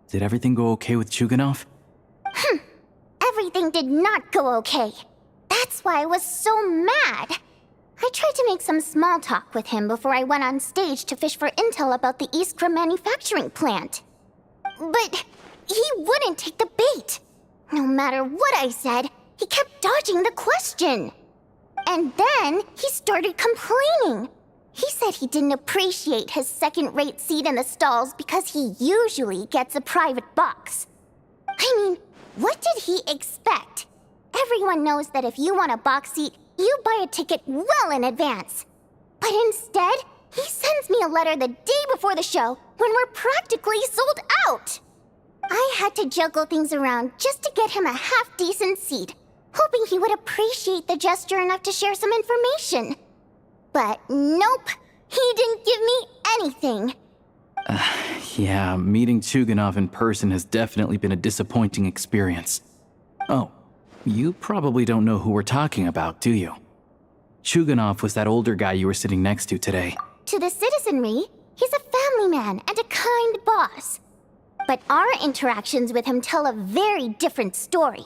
Did everything go okay with Chuganov? Everything did not go okay. That's why I was so mad. I tried to make some small talk with him before I went on stage to fish for intel about the Iskra manufacturing plant. But he wouldn't take the bait. No matter what I said, he kept dodging the question. And then he started complaining. He said he didn't appreciate his second-rate seat in the stalls because he usually gets a private box. I mean, what did he expect? Everyone knows that if you want a box seat, you buy a ticket well in advance. But instead, he sends me a letter the day before the show when we're practically sold out. I had to juggle things around just to get him a half-decent seat, hoping he would appreciate the gesture enough to share some information. But nope, he didn't give me anything. Yeah, meeting Chuganov in person has definitely been a disappointing experience. Oh, you probably don't know who we're talking about, do you? Chuganov was that older guy you were sitting next to today. To the citizenry, he's a family man and a kind boss. But our interactions with him tell a very different story.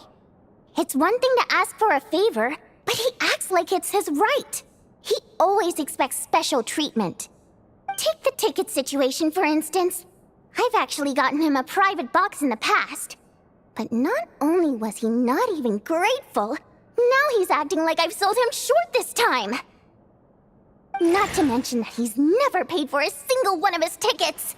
It's one thing to ask for a favor, but he acts like it's his right. He always expects special treatment. Take the ticket situation, for instance. I've actually gotten him a private box in the past. But not only was he not even grateful, Now he's acting like I've sold him short this time. Not to mention that he's never paid for a single one of his tickets.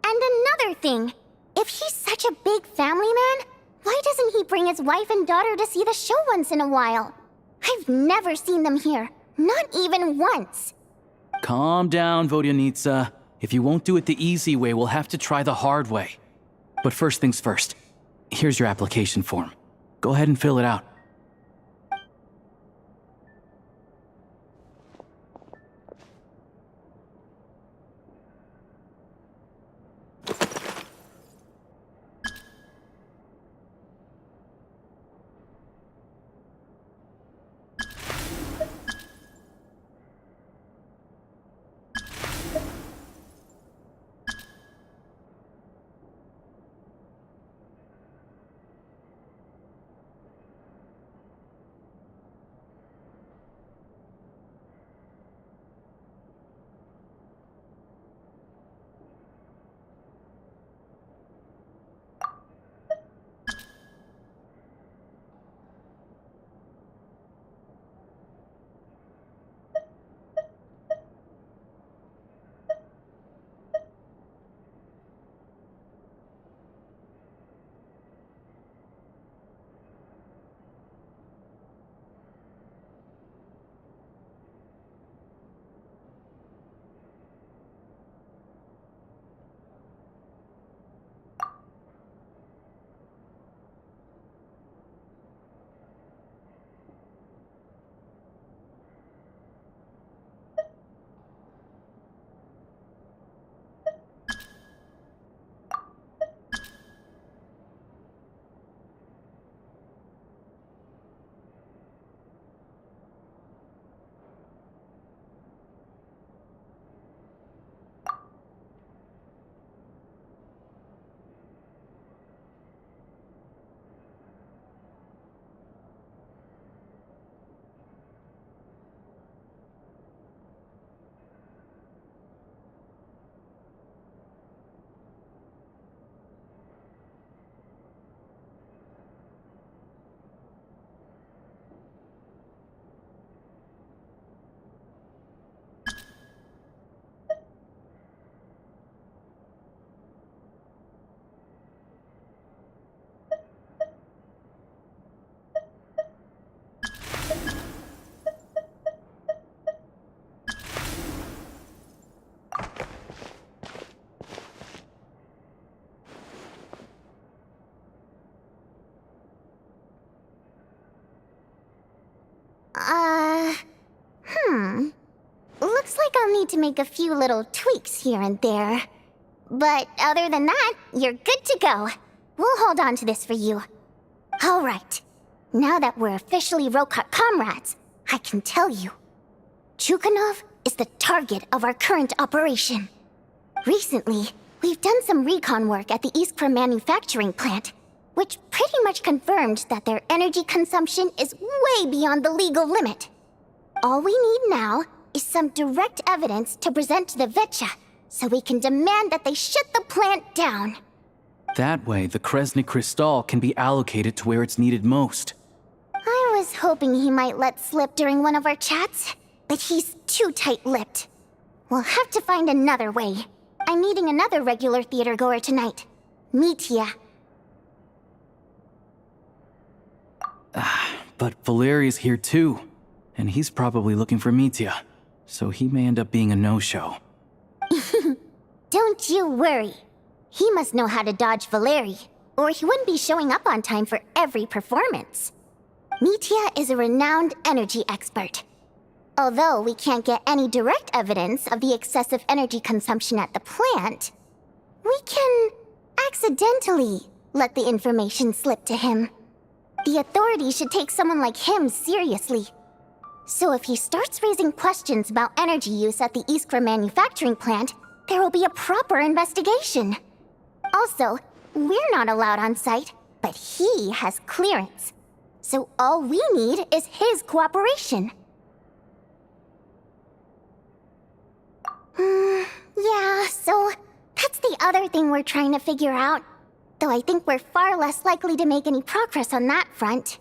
And another thing, if he's such a big family man, why doesn't he bring his wife and daughter to see the show once in a while? I've never seen them here, not even once. Calm down, Vodyanitsa. If you won't do it the easy way, we'll have to try the hard way. But first things first, here's your application form. Go ahead and fill it out. Looks like I'll need to make a few little tweaks here and there. But other than that, you're good to go. We'll hold on to this for you. Alright. Now that we're officially Rokot comrades, I can tell you. Chukhanov is the target of our current operation. Recently, we've done some recon work at the Iskra manufacturing plant, which pretty much confirmed that their energy consumption is way beyond the legal limit. All we need now is some direct evidence to present to the Vetcha, so we can demand that they shut the plant down. That way, the Kresny Crystal can be allocated to where it's needed most. I was hoping he might let slip during one of our chats, but he's too tight-lipped. We'll have to find another way. I'm meeting another regular theater-goer tonight, Mitya. But Valeria's here too, and he's probably looking for Mitya, so he may end up being a no-show. Don't you worry. He must know how to dodge Valeri, or he wouldn't be showing up on time for every performance. Mitya is a renowned energy expert. Although we can't get any direct evidence of the excessive energy consumption at the plant, we can accidentally let the information slip to him. The authorities should take someone like him seriously. So if he starts raising questions about energy use at the Iskra manufacturing plant, there will be a proper investigation. Also, we're not allowed on site, but he has clearance. So all we need is his cooperation. Yeah, so that's the other thing we're trying to figure out. though I think we're far less likely to make any progress on that front.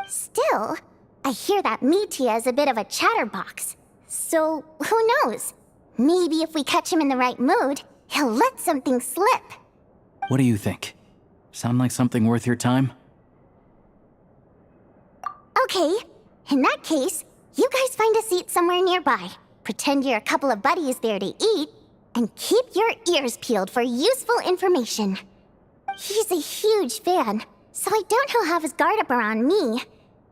Still, I hear that Mitya is a bit of a chatterbox. So, who knows? Maybe if we catch him in the right mood, he'll let something slip. What do you think? Sound like something worth your time? Okay, in that case, you guys find a seat somewhere nearby. Pretend you're a couple of buddies there to eat, and keep your ears peeled for useful information. He's a huge fan, so I doubt he'll have his guard up around me.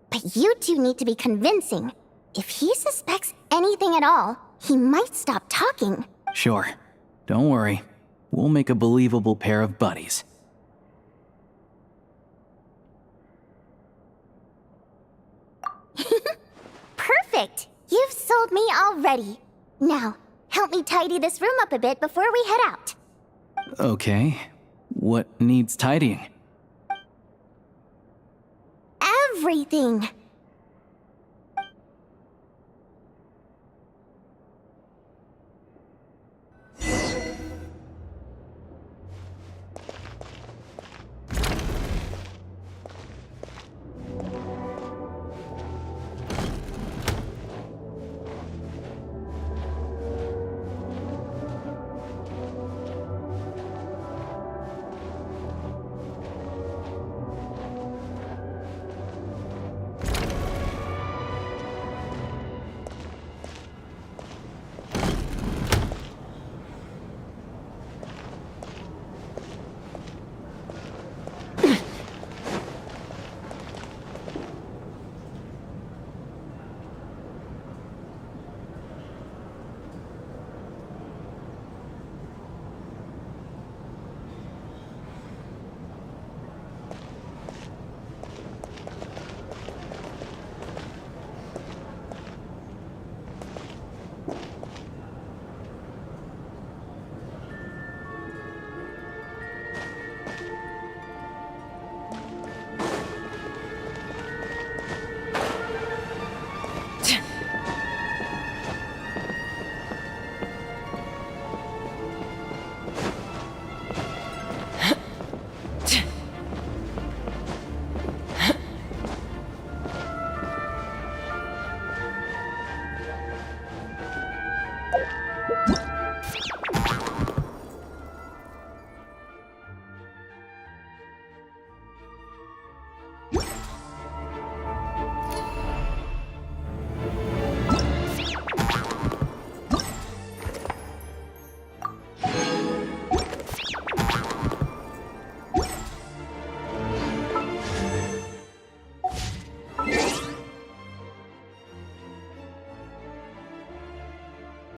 But you two need to be convincing. If he suspects anything at all, he might stop talking. Sure. Don't worry. We'll make a believable pair of buddies. Perfect! You've sold me already. Now, help me tidy this room up a bit before we head out. Okay. What needs tidying? Everything!